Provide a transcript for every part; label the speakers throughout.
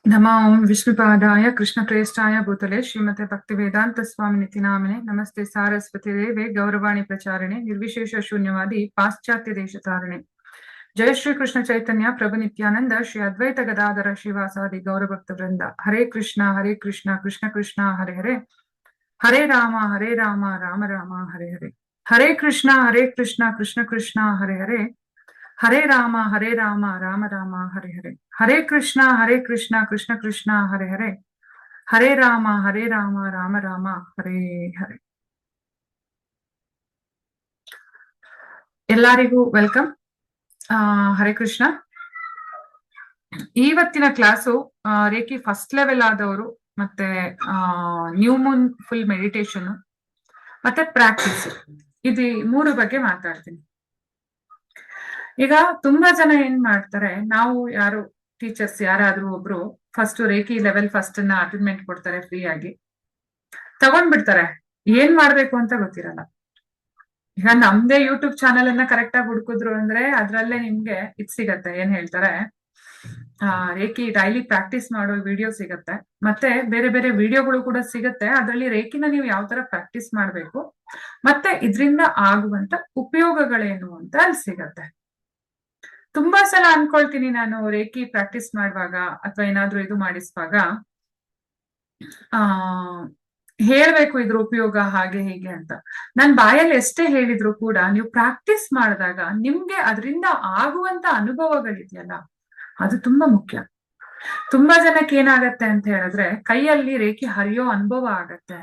Speaker 1: नमो विष्णुपादाय कृष्णप्रेष्ठाय भूतले श्रीमते भक्तिवेदांत स्वामिनिति नामिने नमस्ते सारस्वती देवे गौरवाणी प्रचारिणे निर्विशेष शून्यवादी पाश्चात्य देशतारिणे जय श्री कृष्ण चैतन्य प्रभु नित्यानंद श्री अद्वैत गदाधर श्रीवासादि गौरभक्त वृंद हरे कृष्ण कृष्ण कृष्ण हरे हरे हरे राम राम राम हरे हरे हरे कृष्ण कृष्ण कृष्ण हरे हरे हरे राम राम राम हरे हरे हरे कृष्ण कृष्ण कृष्ण हरे हरे हरे राम राम राम हरे हरे ಎಲ್ಲರಿಗೂ ವೆಲ್ಕಮ್ ಹರೇ ಕೃಷ್ಣ ಇವತ್ತಿನ ಕ್ಲಾಸು ರೇಖಿ ಫಸ್ಟ್ ಲೆವೆಲ್ ಆದವರು ಮತ್ತೆ ನ್ಯೂ ಮೂನ್ ಫುಲ್ ಮೆಡಿಟೇಷನ್ ಮತ್ತೆ ಪ್ರಾಕ್ಟೀಸ್ ಇದು ಮೂರು ಬಗ್ಗೆ ಮಾತಾಡ್ತೀನಿ ಈಗ ತುಂಬಾ ಜನ ಏನ್ ಮಾಡ್ತಾರೆ ನಾವು ಯಾರು ಟೀಚರ್ಸ್ ಯಾರಾದ್ರೂ ಒಬ್ರು ಫಸ್ಟ್ ರೇಖಿ ಲೆವೆಲ್ ಫಸ್ಟ್ ನ ಅಟೆಂಡ್ಮೆಂಟ್ ಕೊಡ್ತಾರೆ ಫ್ರೀ ಆಗಿ ತಗೊಂಡ್ಬಿಡ್ತಾರೆ ಏನ್ ಮಾಡ್ಬೇಕು ಅಂತ ಗೊತ್ತಿರಲ್ಲ ಈಗ ನಮ್ದೇ ಯೂಟ್ಯೂಬ್ ಚಾನೆಲ್ ಅನ್ನ ಕರೆಕ್ಟ್ ಆಗಿ ಹುಡುಕಿದ್ರು ಅಂದ್ರೆ ಅದ್ರಲ್ಲೇ ನಿಮ್ಗೆ ಇದ್ ಸಿಗತ್ತೆ ಏನ್ ಹೇಳ್ತಾರೆ ರೇಖಿ ಡೈಲಿ ಪ್ರಾಕ್ಟೀಸ್ ಮಾಡೋ ವಿಡಿಯೋ ಸಿಗತ್ತೆ ಮತ್ತೆ ಬೇರೆ ಬೇರೆ ವಿಡಿಯೋಗಳು ಕೂಡ ಸಿಗತ್ತೆ ಅದ್ರಲ್ಲಿ ರೇಖಿನ ನೀವು ಯಾವ ತರ ಪ್ರಾಕ್ಟೀಸ್ ಮಾಡ್ಬೇಕು ಮತ್ತೆ ಇದ್ರಿಂದ ಆಗುವಂತ ಉಪಯೋಗಗಳೇನು ಅಂತ ಅಲ್ಲಿ ಸಿಗತ್ತೆ ತುಂಬಾ ಸಲ ಅನ್ಕೊಳ್ತೀನಿ ನಾನು ರೇಖಿ ಪ್ರಾಕ್ಟೀಸ್ ಮಾಡುವಾಗ ಅಥವಾ ಏನಾದ್ರೂ ಇದು ಮಾಡಿಸುವಾಗ ಹೇಳ್ಬೇಕು ಇದ್ರ ಉಪಯೋಗ ಹಾಗೆ ಹೀಗೆ ಅಂತ ನನ್ ಬಾಯಲ್ಲಿ ಎಷ್ಟೇ ಹೇಳಿದ್ರು ಕೂಡ ನೀವು ಪ್ರಾಕ್ಟೀಸ್ ಮಾಡಿದಾಗ ನಿಮ್ಗೆ ಅದರಿಂದ ಆಗುವಂತ ಅನುಭವಗಳಿದೆಯಲ್ಲ ಅದು ತುಂಬಾ ಮುಖ್ಯ ತುಂಬಾ ಜನಕ್ಕೆ ಏನಾಗತ್ತೆ ಅಂತ ಹೇಳಿದ್ರೆ ಕೈಯಲ್ಲಿ ರೇಖೆ ಹರಿಯೋ ಅನುಭವ ಆಗತ್ತೆ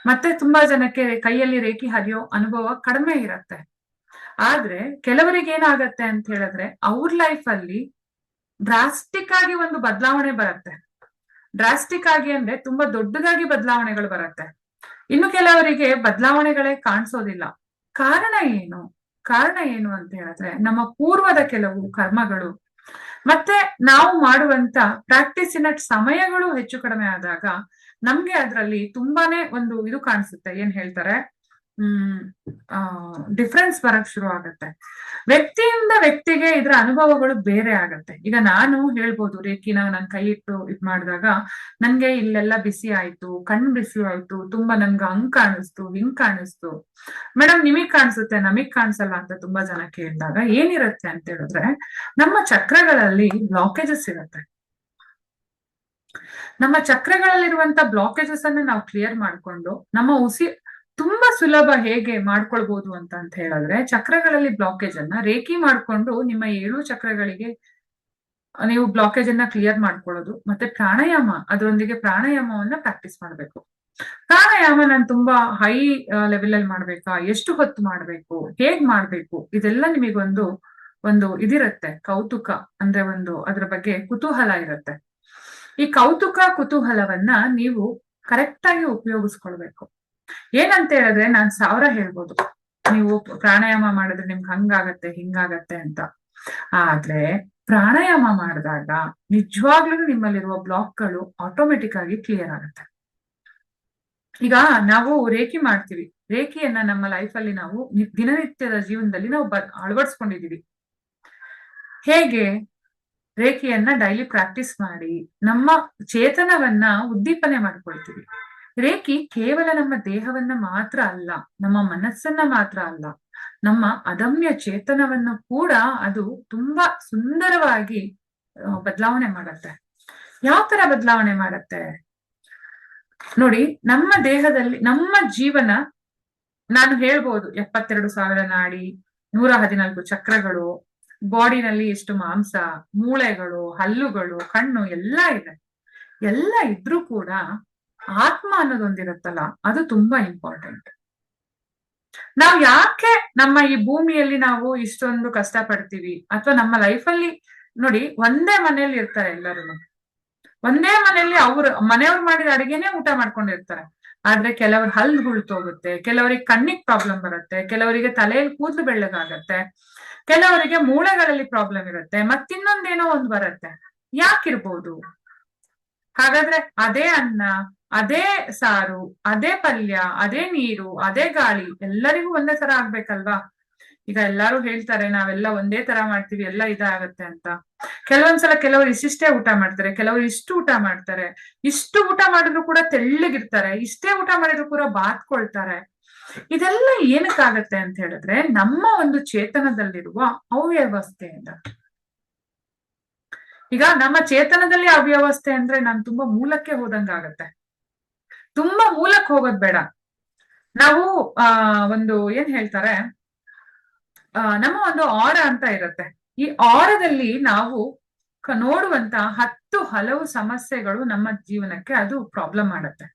Speaker 1: ಮತ್ತೆ ತುಂಬಾ ಜನಕ್ಕೆ ಕೈಯಲ್ಲಿ ರೇಖೆ ಹರಿಯೋ ಅನುಭವ ಕಡಿಮೆ ಇರತ್ತೆ ಆದ್ರೆ ಕೆಲವರಿಗೆ ಏನಾಗತ್ತೆ ಅಂತ ಹೇಳಿದ್ರೆ ಅವ್ರ ಲೈಫ್ ಅಲ್ಲಿ ಡ್ರಾಸ್ಟಿಕ್ ಆಗಿ ಒಂದು ಬದಲಾವಣೆ ಬರುತ್ತೆ ಡ್ರಾಸ್ಟಿಕ್ ಆಗಿ ಅಂದ್ರೆ ತುಂಬಾ ದೊಡ್ಡದಾಗಿ ಬದಲಾವಣೆಗಳು ಬರುತ್ತೆ ಇನ್ನು ಕೆಲವರಿಗೆ ಬದಲಾವಣೆಗಳೇ ಕಾಣಿಸೋದಿಲ್ಲ ಕಾರಣ ಏನು ಅಂತ ಹೇಳಿದ್ರೆ ನಮ್ಮ ಪೂರ್ವದ ಕೆಲವು ಕರ್ಮಗಳು ಮತ್ತೆ ನಾವು ಮಾಡುವಂತ ಪ್ರಾಕ್ಟೀಸಿನ ಸಮಯಗಳು ಹೆಚ್ಚು ಕಡಿಮೆ ಆದಾಗ ನಮ್ಗೆ ಅದ್ರಲ್ಲಿ ತುಂಬಾನೇ ಒಂದು ಇದು ಕಾಣಿಸುತ್ತೆ ಏನ್ ಹೇಳ್ತಾರೆ ಡಿಫ್ರೆನ್ಸ್ ಬರಕ್ ಶುರು ಆಗತ್ತೆ ವ್ಯಕ್ತಿಯಿಂದ ವ್ಯಕ್ತಿಗೆ ಇದ್ರ ಅನುಭವಗಳು ಬೇರೆ ಆಗತ್ತೆ ಈಗ ನಾನು ಹೇಳ್ಬೋದು ರೇಖಿನ ನನ್ ಕೈ ಇಟ್ಟು ಇದ್ ಮಾಡಿದಾಗ ನನ್ಗೆ ಇಲ್ಲೆಲ್ಲ ಬಿಸಿ ಆಯ್ತು ಕಣ್ ಬಿಸಿ ಆಯ್ತು ತುಂಬಾ ನನ್ಗೆ ಹಂಗ್ ಕಾಣಿಸ್ತು ಹಿಂಗ್ ಕಾಣಿಸ್ತು ಮೇಡಮ್ ನಿಮಗ್ ಕಾಣಿಸುತ್ತೆ ನಮಗ್ ಕಾಣಿಸಲ್ಲ ಅಂತ ತುಂಬಾ ಜನ ಕೇಳಿದಾಗ ಏನಿರುತ್ತೆ ಅಂತ ಹೇಳಿದ್ರೆ ನಮ್ಮ ಚಕ್ರಗಳಲ್ಲಿ ಬ್ಲಾಕೇಜಸ್ ಇರುತ್ತೆ ನಮ್ಮ ಚಕ್ರಗಳಲ್ಲಿರುವಂತ ಬ್ಲಾಕೇಜಸ್ ಅನ್ನ ನಾವು ಕ್ಲಿಯರ್ ಮಾಡ್ಕೊಂಡು ನಮ್ಮ ತುಂಬಾ ಸುಲಭ ಹೇಗೆ ಮಾಡ್ಕೊಳ್ಬಹುದು ಅಂತ ಹೇಳಿದ್ರೆ ಚಕ್ರಗಳಲ್ಲಿ ಬ್ಲಾಕೇಜ್ ಅನ್ನ ರೇಖಿ ಮಾಡ್ಕೊಂಡು ನಿಮ್ಮ 7 ಚಕ್ರಗಳಿಗೆ ನೀವು ಬ್ಲಾಕೇಜ್ ಅನ್ನ ಕ್ಲಿಯರ್ ಮಾಡ್ಕೊಳ್ಳೋದು ಮತ್ತೆ ಪ್ರಾಣಾಯಾಮ ಅದರೊಂದಿಗೆ ಪ್ರಾಣಾಯಾಮವನ್ನ ಪ್ರಾಕ್ಟೀಸ್ ಮಾಡ್ಬೇಕು ಪ್ರಾಣಾಯಾಮ ನಾನು ತುಂಬಾ ಹೈ ಲೆವೆಲ್ ಅಲ್ಲಿ ಮಾಡ್ಬೇಕಾ ಎಷ್ಟು ಹೊತ್ತು ಮಾಡ್ಬೇಕು ಹೇಗ್ ಮಾಡ್ಬೇಕು ಇದೆಲ್ಲ ನಿಮಗೊಂದು ಇದಿರತ್ತೆ ಕೌತುಕ ಅಂದ್ರೆ ಅದ್ರ ಬಗ್ಗೆ ಕುತೂಹಲ ಇರುತ್ತೆ ಈ ಕುತೂಹಲವನ್ನ ನೀವು ಕರೆಕ್ಟ್ ಆಗಿ ಉಪಯೋಗಿಸ್ಕೊಳ್ಬೇಕು ಏನಂತ ಹೇಳಿದ್ರೆ ನಾನ್ 1000 ಹೇಳ್ಬೋದು ನೀವು ಪ್ರಾಣಾಯಾಮ ಮಾಡಿದ್ರೆ ನಿಮ್ಗೆ ಹಂಗಾಗತ್ತೆ ಹಿಂಗಾಗತ್ತೆ ಅಂತ ಆದ್ರೆ ಪ್ರಾಣಾಯಾಮ ಮಾಡಿದಾಗ ನಿಜವಾಗ್ಲೂ ನಿಮ್ಮಲ್ಲಿರುವ ಬ್ಲಾಕ್ಗಳು ಆಟೋಮೆಟಿಕ್ ಆಗಿ ಕ್ಲಿಯರ್ ಆಗುತ್ತೆ ಈಗ ನಾವು ರೇಖಿ ಮಾಡ್ತೀವಿ ರೇಖಿಯನ್ನ ನಮ್ಮ ಲೈಫಲ್ಲಿ ನಾವು ದಿನನಿತ್ಯದ ಜೀವನದಲ್ಲಿ ನಾವು ಅಳವಡಿಸ್ಕೊಂಡಿದೀವಿ ಹೇಗೆ ರೇಖೆಯನ್ನ ಡೈಲಿ ಪ್ರಾಕ್ಟೀಸ್ ಮಾಡಿ ನಮ್ಮ ಚೇತನವನ್ನ ಉದ್ದೀಪನೆ ಮಾಡ್ಕೊಳ್ತೀವಿ ರೇಖಿ ಕೇವಲ ನಮ್ಮ ದೇಹವನ್ನ ಮಾತ್ರ ಅಲ್ಲ ನಮ್ಮ ಮನಸ್ಸನ್ನ ಮಾತ್ರ ಅಲ್ಲ ನಮ್ಮ ಅದಮ್ಯ ಚೇತನವನ್ನು ಕೂಡ ಅದು ತುಂಬಾ ಸುಂದರವಾಗಿ ಬದಲಾವಣೆ ಮಾಡತ್ತೆ ಯಾವ ತರ ಬದಲಾವಣೆ ಮಾಡತ್ತೆ ನೋಡಿ ನಮ್ಮ ದೇಹದಲ್ಲಿ ನಮ್ಮ ಜೀವನ ನಾನು ಹೇಳ್ಬೋದು 72,000 ನಾಡಿ 114 ಚಕ್ರಗಳು ಬಾಡಿನಲ್ಲಿ ಎಷ್ಟು ಮಾಂಸ ಮೂಳೆಗಳು ಹಲ್ಲುಗಳು ಕಣ್ಣು ಎಲ್ಲ ಇದೆ ಎಲ್ಲ ಇದ್ರೂ ಕೂಡ ಆತ್ಮ ಅನ್ನೋದೊಂದಿರುತ್ತಲ್ಲ ಅದು ತುಂಬಾ ಇಂಪಾರ್ಟೆಂಟ್ ನಾವ್ ಯಾಕೆ ನಮ್ಮ ಈ ಭೂಮಿಯಲ್ಲಿ ನಾವು ಇಷ್ಟೊಂದು ಕಷ್ಟ ಪಡ್ತೀವಿ ಅಥವಾ ನಮ್ಮ ಲೈಫಲ್ಲಿ ನೋಡಿ ಒಂದೇ ಮನೆಯಲ್ಲಿ ಇರ್ತಾರೆ ಎಲ್ಲರೂ ಒಂದೇ ಮನೆಯಲ್ಲಿ ಮನೆಯವ್ರು ಮಾಡಿದ ಅಡಿಗೆನೆ ಊಟ ಮಾಡ್ಕೊಂಡಿರ್ತಾರೆ ಆದ್ರೆ ಕೆಲವ್ರ ಹಲ್ಲು ಹುಳ್ತೋಗುತ್ತೆ ಕೆಲವರಿಗೆ ಕಣ್ಣಿಗೆ ಪ್ರಾಬ್ಲಮ್ ಬರುತ್ತೆ ಕೆಲವರಿಗೆ ತಲೆಯಲ್ಲಿ ಕೂದಲು ಬೆಳ್ಳಗಾಗತ್ತೆ ಕೆಲವರಿಗೆ ಮೂಳೆಗಳಲ್ಲಿ ಪ್ರಾಬ್ಲಮ್ ಇರುತ್ತೆ ಮತ್ತಿನ್ನೊಂದೇನೋ ಒಂದು ಬರುತ್ತೆ ಯಾಕಿರ್ಬೋದು ಹಾಗಾದ್ರೆ ಅದೇ ಅನ್ನ ಅದೇ ಸಾರು ಅದೇ ಪಲ್ಯ ಅದೇ ನೀರು ಅದೇ ಗಾಳಿ ಎಲ್ಲರಿಗೂ ಒಂದೇ ತರ ಆಗ್ಬೇಕಲ್ವಾ ಈಗ ಎಲ್ಲಾರು ಹೇಳ್ತಾರೆ ನಾವೆಲ್ಲ ಒಂದೇ ತರ ಮಾಡ್ತೀವಿ ಎಲ್ಲ ಇದಾಗತ್ತೆ ಅಂತ. ಕೆಲವೊಂದ್ಸಲ ಕೆಲವರು ಇಷ್ಟಿಷ್ಟೇ ಊಟ ಮಾಡ್ತಾರೆ, ಕೆಲವರು ಇಷ್ಟು ಊಟ ಮಾಡ್ತಾರೆ. ಇಷ್ಟು ಊಟ ಮಾಡಿದ್ರು ಕೂಡ ತೆಳ್ಳಗಿರ್ತಾರೆ, ಇಷ್ಟೇ ಊಟ ಮಾಡಿದ್ರು ಕೂಡ ಬಾತ್ಕೊಳ್ತಾರೆ. ಇದೆಲ್ಲ ಏನಕ್ಕಾಗತ್ತೆ ಅಂತ ಹೇಳಿದ್ರೆ ನಮ್ಮ ಒಂದು ಚೇತನದಲ್ಲಿರುವ ಅವ್ಯವಸ್ಥೆಯಿಂದ. ಈಗ ನಮ್ಮ ಚೇತನದಲ್ಲಿ ಅವ್ಯವಸ್ಥೆ ಅಂದ್ರೆ ನಾನು ತುಂಬಾ ಮೂಲಕ್ಕೆ ಹೋದಂಗಾಗತ್ತೆ. ತುಂಬಾ ಮೂಲಕ್ಕೆ ಹೋಗೋದ್ ಬೇಡ. ನಾವು ಒಂದು ಏನ್ ಹೇಳ್ತಾರೆ, ನಮ್ಮ ಒಂದು ಆರ ಅಂತ ಇರುತ್ತೆ. ಈ ಆರದಲ್ಲಿ ನಾವು ನೋಡುವಂತ 10 ಹಲವು ಸಮಸ್ಯೆಗಳು ನಮ್ಮ ಜೀವನಕ್ಕೆ ಅದು ಪ್ರಾಬ್ಲಮ್ ಮಾಡುತ್ತೆ.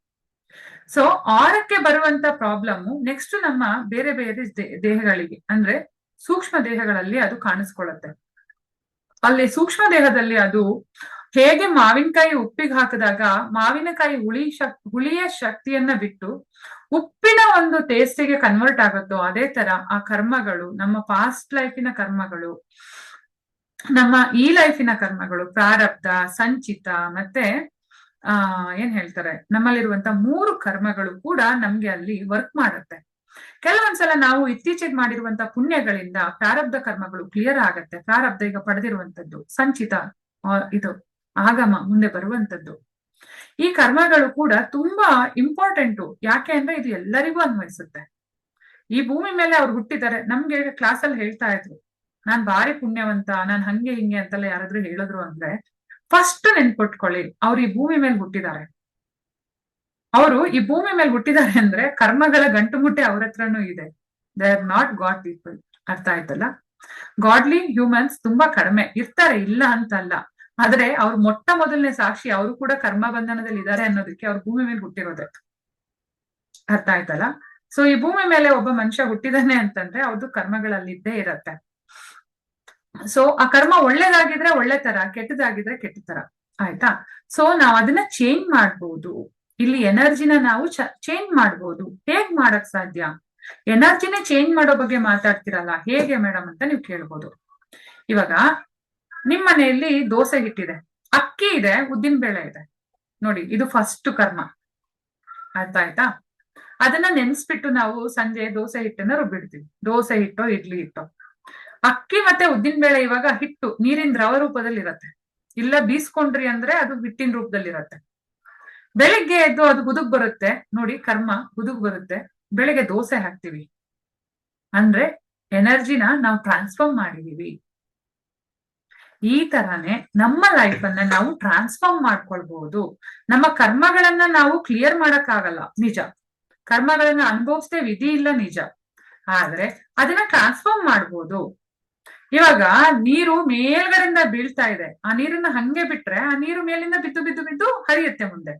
Speaker 1: ಸೊ ಆರಕ್ಕೆ ಬರುವಂತ ಪ್ರಾಬ್ಲಮ್ ನೆಕ್ಸ್ಟ್ ನಮ್ಮ ಬೇರೆ ಬೇರೆ ದೇಹಗಳಿಗೆ ಅಂದ್ರೆ ಸೂಕ್ಷ್ಮ ದೇಹಗಳಲ್ಲಿ ಅದು ಕಾಣಿಸ್ಕೊಳ್ಳುತ್ತೆ. ಅಲ್ಲಿ ಸೂಕ್ಷ್ಮ ದೇಹದಲ್ಲಿ ಅದು ಹೇಗೆ ಮಾವಿನಕಾಯಿ ಉಪ್ಪಿಗೆ ಹಾಕಿದಾಗ ಮಾವಿನಕಾಯಿ ಹುಳಿಯ ಶಕ್ತಿಯನ್ನ ಬಿಟ್ಟು ಉಪ್ಪಿನ ಒಂದು ಟೇಸ್ಟಿಗೆ ಕನ್ವರ್ಟ್ ಆಗುತ್ತೋ ಅದೇ ತರ ಆ ಕರ್ಮಗಳು, ನಮ್ಮ ಪಾಸ್ಟ್ ಲೈಫಿನ ಕರ್ಮಗಳು, ನಮ್ಮ ಈ ಲೈಫಿನ ಕರ್ಮಗಳು, ಪ್ರಾರಬ್ಧ, ಸಂಚಿತ ಮತ್ತೆ ಏನ್ ಹೇಳ್ತಾರೆ ನಮ್ಮಲ್ಲಿರುವಂತ 3 ಕರ್ಮಗಳು ಕೂಡ ನಮ್ಗೆ ಅಲ್ಲಿ ವರ್ಕ್ ಮಾಡುತ್ತೆ. ಕೆಲವೊಂದ್ಸಲ ನಾವು ಇತ್ತೀಚೆಗೆ ಮಾಡಿರುವಂತ ಪುಣ್ಯಗಳಿಂದ ಪ್ರಾರಬ್ಧ ಕರ್ಮಗಳು ಕ್ಲಿಯರ್ ಆಗತ್ತೆ. ಪ್ರಾರಬ್ಧ ಈಗ ಪಡೆದಿರುವಂತದ್ದು, ಸಂಚಿತ ಇದು ಆಗಮ ಮುಂದೆ ಬರುವಂತದ್ದು. ಈ ಕರ್ಮಗಳು ಕೂಡ ತುಂಬಾ ಇಂಪಾರ್ಟೆಂಟು. ಯಾಕೆ ಅಂದ್ರೆ ಇದು ಎಲ್ಲರಿಗೂ ಅನ್ವಯಿಸುತ್ತೆ. ಈ ಭೂಮಿ ಮೇಲೆ ಅವ್ರು ಹುಟ್ಟಿದ್ದಾರೆ. ನಮ್ಗೆ ಕ್ಲಾಸಲ್ಲಿ ಹೇಳ್ತಾ ಇದ್ರು, ನಾನ್ ಭಾರಿ ಪುಣ್ಯವಂತ, ನಾನ್ ಹಂಗೆ ಹಿಂಗೆ ಅಂತೆಲ್ಲ ಯಾರಾದ್ರೂ ಹೇಳಿದ್ರು ಅಂದ್ರೆ ಫಸ್ಟ್ ನೆನ್ಪೊಟ್ಕೊಳ್ಳಿ, ಅವ್ರು ಈ ಭೂಮಿ ಮೇಲೆ ಹುಟ್ಟಿದ್ದಾರೆ. ಅವರು ಈ ಭೂಮಿ ಮೇಲೆ ಹುಟ್ಟಿದ್ದಾರೆ ಅಂದ್ರೆ ಕರ್ಮಗಳ ಗಂಟು ಮುಟ್ಟೆ ಅವ್ರ ಹತ್ರನೂ ಇದೆ. They are not god people. ಅರ್ಥ ಆಯ್ತಲ್ಲ? ಗಾಡ್ಲಿ ಹ್ಯೂಮನ್ಸ್ ತುಂಬಾ ಕಡಿಮೆ ಇರ್ತಾರೆ, ಇಲ್ಲ ಅಂತಲ್ಲ. ಆದ್ರೆ ಅವ್ರು ಮೊಟ್ಟ ಮೊದಲನೇ ಸಾಕ್ಷಿ, ಅವರು ಕೂಡ ಕರ್ಮ ಬಂಧನದಲ್ಲಿ ಇದ್ದಾರೆ ಅನ್ನೋದಕ್ಕೆ ಅವ್ರು ಭೂಮಿ ಮೇಲೆ ಹುಟ್ಟಿರೋದೆ. ಅರ್ಥ ಆಯ್ತಲ್ಲ? ಸೊ ಈ ಭೂಮಿ ಮೇಲೆ ಒಬ್ಬ ಮನುಷ್ಯ ಹುಟ್ಟಿದಾನೆ ಅಂತಂದ್ರೆ ಅವ್ರದ್ದು ಕರ್ಮಗಳಲ್ಲಿದ್ದೇ ಇರತ್ತೆ. ಸೊ ಆ ಕರ್ಮ ಒಳ್ಳೇದಾಗಿದ್ರೆ ಒಳ್ಳೆ ತರ, ಕೆಟ್ಟದಾಗಿದ್ರೆ ಕೆಟ್ಟ ತರ. ಆಯ್ತಾ? ಸೊ ನಾವ್ ಅದನ್ನ ಚೇಂಜ್ ಮಾಡ್ಬೋದು. ಇಲ್ಲಿ ಎನರ್ಜಿನ ನಾವು ಚೇಂಜ್ ಮಾಡ್ಬೋದು. ಹೇಗ್ ಮಾಡಕ್ ಸಾಧ್ಯ? ಎನರ್ಜಿನೇ ಚೇಂಜ್ ಮಾಡೋ ಬಗ್ಗೆ ಮಾತಾಡ್ತಿರಲ್ಲ, ಹೇಗೆ ಮೇಡಮ್ ಅಂತ ನೀವು ಕೇಳ್ಬೋದು. ಇವಾಗ ನಿಮ್ ಮನೆಯಲ್ಲಿ ದೋಸೆ ಹಿಟ್ಟಿದೆ, ಅಕ್ಕಿ ಇದೆ, ಉದ್ದಿನ ಬೇಳೆ ಇದೆ. ನೋಡಿ, ಇದು ಫಸ್ಟ್ ಕರ್ಮ. ಅರ್ಥ ಆಯ್ತಾ? ಅದನ್ನ ನೆನ್ಸ್ಬಿಟ್ಟು ನಾವು ಸಂಜೆ ದೋಸೆ ಹಿಟ್ಟನ್ನ ರುಬ್ಬಿಡ್ತೀವಿ. ದೋಸೆ ಹಿಟ್ಟೋ ಇಡ್ಲಿ ಹಿಟ್ಟೋ. ಅಕ್ಕಿ ಮತ್ತೆ ಉದ್ದಿನ ಬೇಳೆ ಇವಾಗ ಹಿಟ್ಟು ನೀರಿನ ದ್ರವ ರೂಪದಲ್ಲಿ ಇರತ್ತೆ. ಇಲ್ಲ ಬೀಸ್ಕೊಂಡ್ರಿ ಅಂದ್ರೆ ಅದು ಹಿಟ್ಟಿನ ರೂಪದಲ್ಲಿ ಇರತ್ತೆ. ಬೆಳಿಗ್ಗೆ ಎದ್ದು ಅದು ಹುದುಗ್ ಬರುತ್ತೆ ನೋಡಿ, ಕರ್ಮ ಹುದುಗ್ ಬರುತ್ತೆ. ಬೆಳಿಗ್ಗೆ ದೋಸೆ ಹಾಕ್ತಿವಿ ಅಂದ್ರೆ ಎನರ್ಜಿನ ನಾವು ಟ್ರಾನ್ಸ್ಫಾರ್ಮ್ ಮಾಡಿದೀವಿ. ಈ ತರಾನೇ ನಮ್ಮ ಲೈಫ್ ಅನ್ನ ನಾವು ಟ್ರಾನ್ಸ್ಫಾರ್ಮ್ ಮಾಡ್ಕೊಳ್ಬಹುದು. ನಮ್ಮ ಕರ್ಮಗಳನ್ನ ನಾವು ಕ್ಲಿಯರ್ ಮಾಡಕ್ಕಾಗಲ್ಲ, ನಿಜ. ಕರ್ಮಗಳನ್ನ ಅನುಭವಿಸ್ತೇ ವಿಧಿ ಇಲ್ಲ, ನಿಜ. ಆದ್ರೆ ಅದನ್ನ ಟ್ರಾನ್ಸ್ಫಾರ್ಮ್ ಮಾಡ್ಬೋದು. ಇವಾಗ ನೀರು ಮೇಲ್ಗಡೆಯಿಂದ ಬೀಳ್ತಾ ಇದೆ, ಆ ನೀರನ್ನ ಹಂಗೆ ಬಿಟ್ರೆ ಆ ನೀರು ಮೇಲಿಂದ ಬಿದ್ದು ಬಿದ್ದು ಬಿದ್ದು ಹರಿಯುತ್ತೆ ಮುಂದೆ.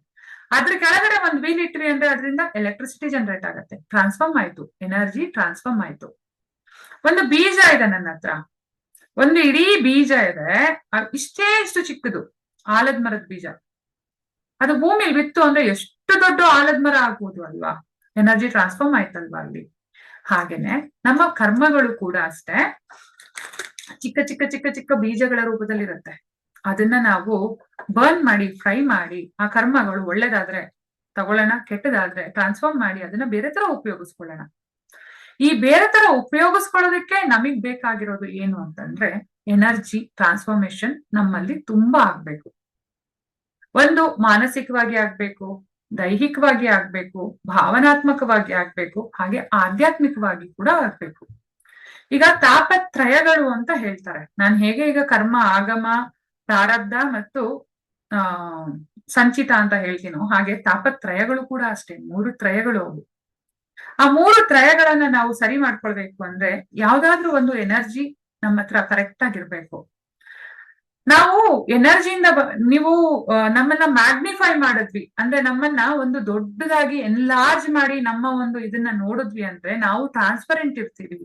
Speaker 1: ಅದ್ರ ಕೆಳಗಡೆ ಒಂದ್ ವೀಲ್ ಇಟ್ರಿ ಅಂದ್ರೆ ಅದರಿಂದ ಎಲೆಕ್ಟ್ರಿಸಿಟಿ ಜನರೇಟ್ ಆಗತ್ತೆ. ಟ್ರಾನ್ಸ್ಫಾರ್ಮ್ ಆಯ್ತು, ಎನರ್ಜಿ ಟ್ರಾನ್ಸ್ಫಾರ್ಮ್ ಆಯ್ತು. ಒಂದು ಬೀಜ ಇದೆ ನನ್ನ ಹತ್ರ, ಒಂದು ಇಡೀ ಬೀಜ ಇದೆ, ಇಷ್ಟು ಚಿಕ್ಕದು ಆಲದ ಮರದ ಬೀಜ. ಅದು ಭೂಮಿಲಿ ಬಿತ್ತು ಅಂದ್ರೆ ಎಷ್ಟು ದೊಡ್ಡ ಆಲದ ಮರ ಆಗ್ಬೋದು ಅಲ್ವಾ? ಎನರ್ಜಿ ಟ್ರಾನ್ಸ್ಫಾರ್ಮ್ ಆಯ್ತಲ್ವಾ ಅಲ್ಲಿ? ಹಾಗೇನೆ ನಮ್ಮ ಕರ್ಮಗಳು ಕೂಡ ಅಷ್ಟೇ ಚಿಕ್ಕ ಚಿಕ್ಕ ಚಿಕ್ಕ ಚಿಕ್ಕ ಬೀಜಗಳ ರೂಪದಲ್ಲಿರುತ್ತೆ. ಅದನ್ನ ನಾವು ಬರ್ನ್ ಮಾಡಿ, ಫ್ರೈ ಮಾಡಿ, ಆ ಕರ್ಮಗಳು ಒಳ್ಳೇದಾದ್ರೆ ತಗೊಳ್ಳೋಣ, ಕೆಟ್ಟದಾದ್ರೆ ಟ್ರಾನ್ಸ್ಫಾರ್ಮ್ ಮಾಡಿ ಅದನ್ನ ಬೇರೆ ತರ ಉಪಯೋಗಿಸ್ಕೊಳ್ಳೋಣ. ಈ ಬೇರೆ ತರ ಉಪಯೋಗಿಸ್ಕೊಳ್ಳೋದಕ್ಕೆ ನಮಗ್ ಬೇಕಾಗಿರೋದು ಏನು ಅಂತಂದ್ರೆ ಎನರ್ಜಿ ಟ್ರಾನ್ಸ್ಫಾರ್ಮೇಶನ್ ನಮ್ಮಲ್ಲಿ ತುಂಬಾ ಆಗ್ಬೇಕು. ಒಂದು ಮಾನಸಿಕವಾಗಿ ಆಗ್ಬೇಕು, ದೈಹಿಕವಾಗಿ ಆಗ್ಬೇಕು, ಭಾವನಾತ್ಮಕವಾಗಿ ಆಗ್ಬೇಕು, ಹಾಗೆ ಆಧ್ಯಾತ್ಮಿಕವಾಗಿ ಕೂಡ ಆಗ್ಬೇಕು. ಈಗ ತಾಪತ್ರಯಗಳು ಅಂತ ಹೇಳ್ತಾರೆ. ನಾನು ಹೇಗೆ ಈಗ ಕರ್ಮ, ಆಗಮ, ಪ್ರಾರಬ್ಧ ಮತ್ತು ಸಂಚಿತ ಅಂತ ಹೇಳ್ತೀನೋ ಹಾಗೆ ತಾಪತ್ರಯಗಳು ಕೂಡ ಅಷ್ಟೇ. 3 ತ್ರಯಗಳು ಅವು. ಆ 3 ತ್ರಯಗಳನ್ನ ನಾವು ಸರಿ ಮಾಡ್ಕೊಳ್ಬೇಕು ಅಂದ್ರೆ ಯಾವ್ದಾದ್ರು ಒಂದು ಎನರ್ಜಿ ನಮ್ಮ ಹತ್ರ ಕರೆಕ್ಟ್ ಆಗಿರ್ಬೇಕು. ನಾವು ಎನರ್ಜಿಯಿಂದ ನೀವು ನಮ್ಮನ್ನ ಮ್ಯಾಗ್ನಿಫೈ ಮಾಡಿದ್ವಿ ಅಂದ್ರೆ, ನಮ್ಮನ್ನ ಒಂದು ದೊಡ್ಡದಾಗಿ ಎನ್ಲಾರ್ಜ್ ಮಾಡಿ ನಮ್ಮ ಒಂದು ಇದನ್ನ ನೋಡಿದ್ವಿ ಅಂದ್ರೆ ನಾವು ಟ್ರಾನ್ಸ್ಪರೆಂಟ್ ಇರ್ತೀವಿ.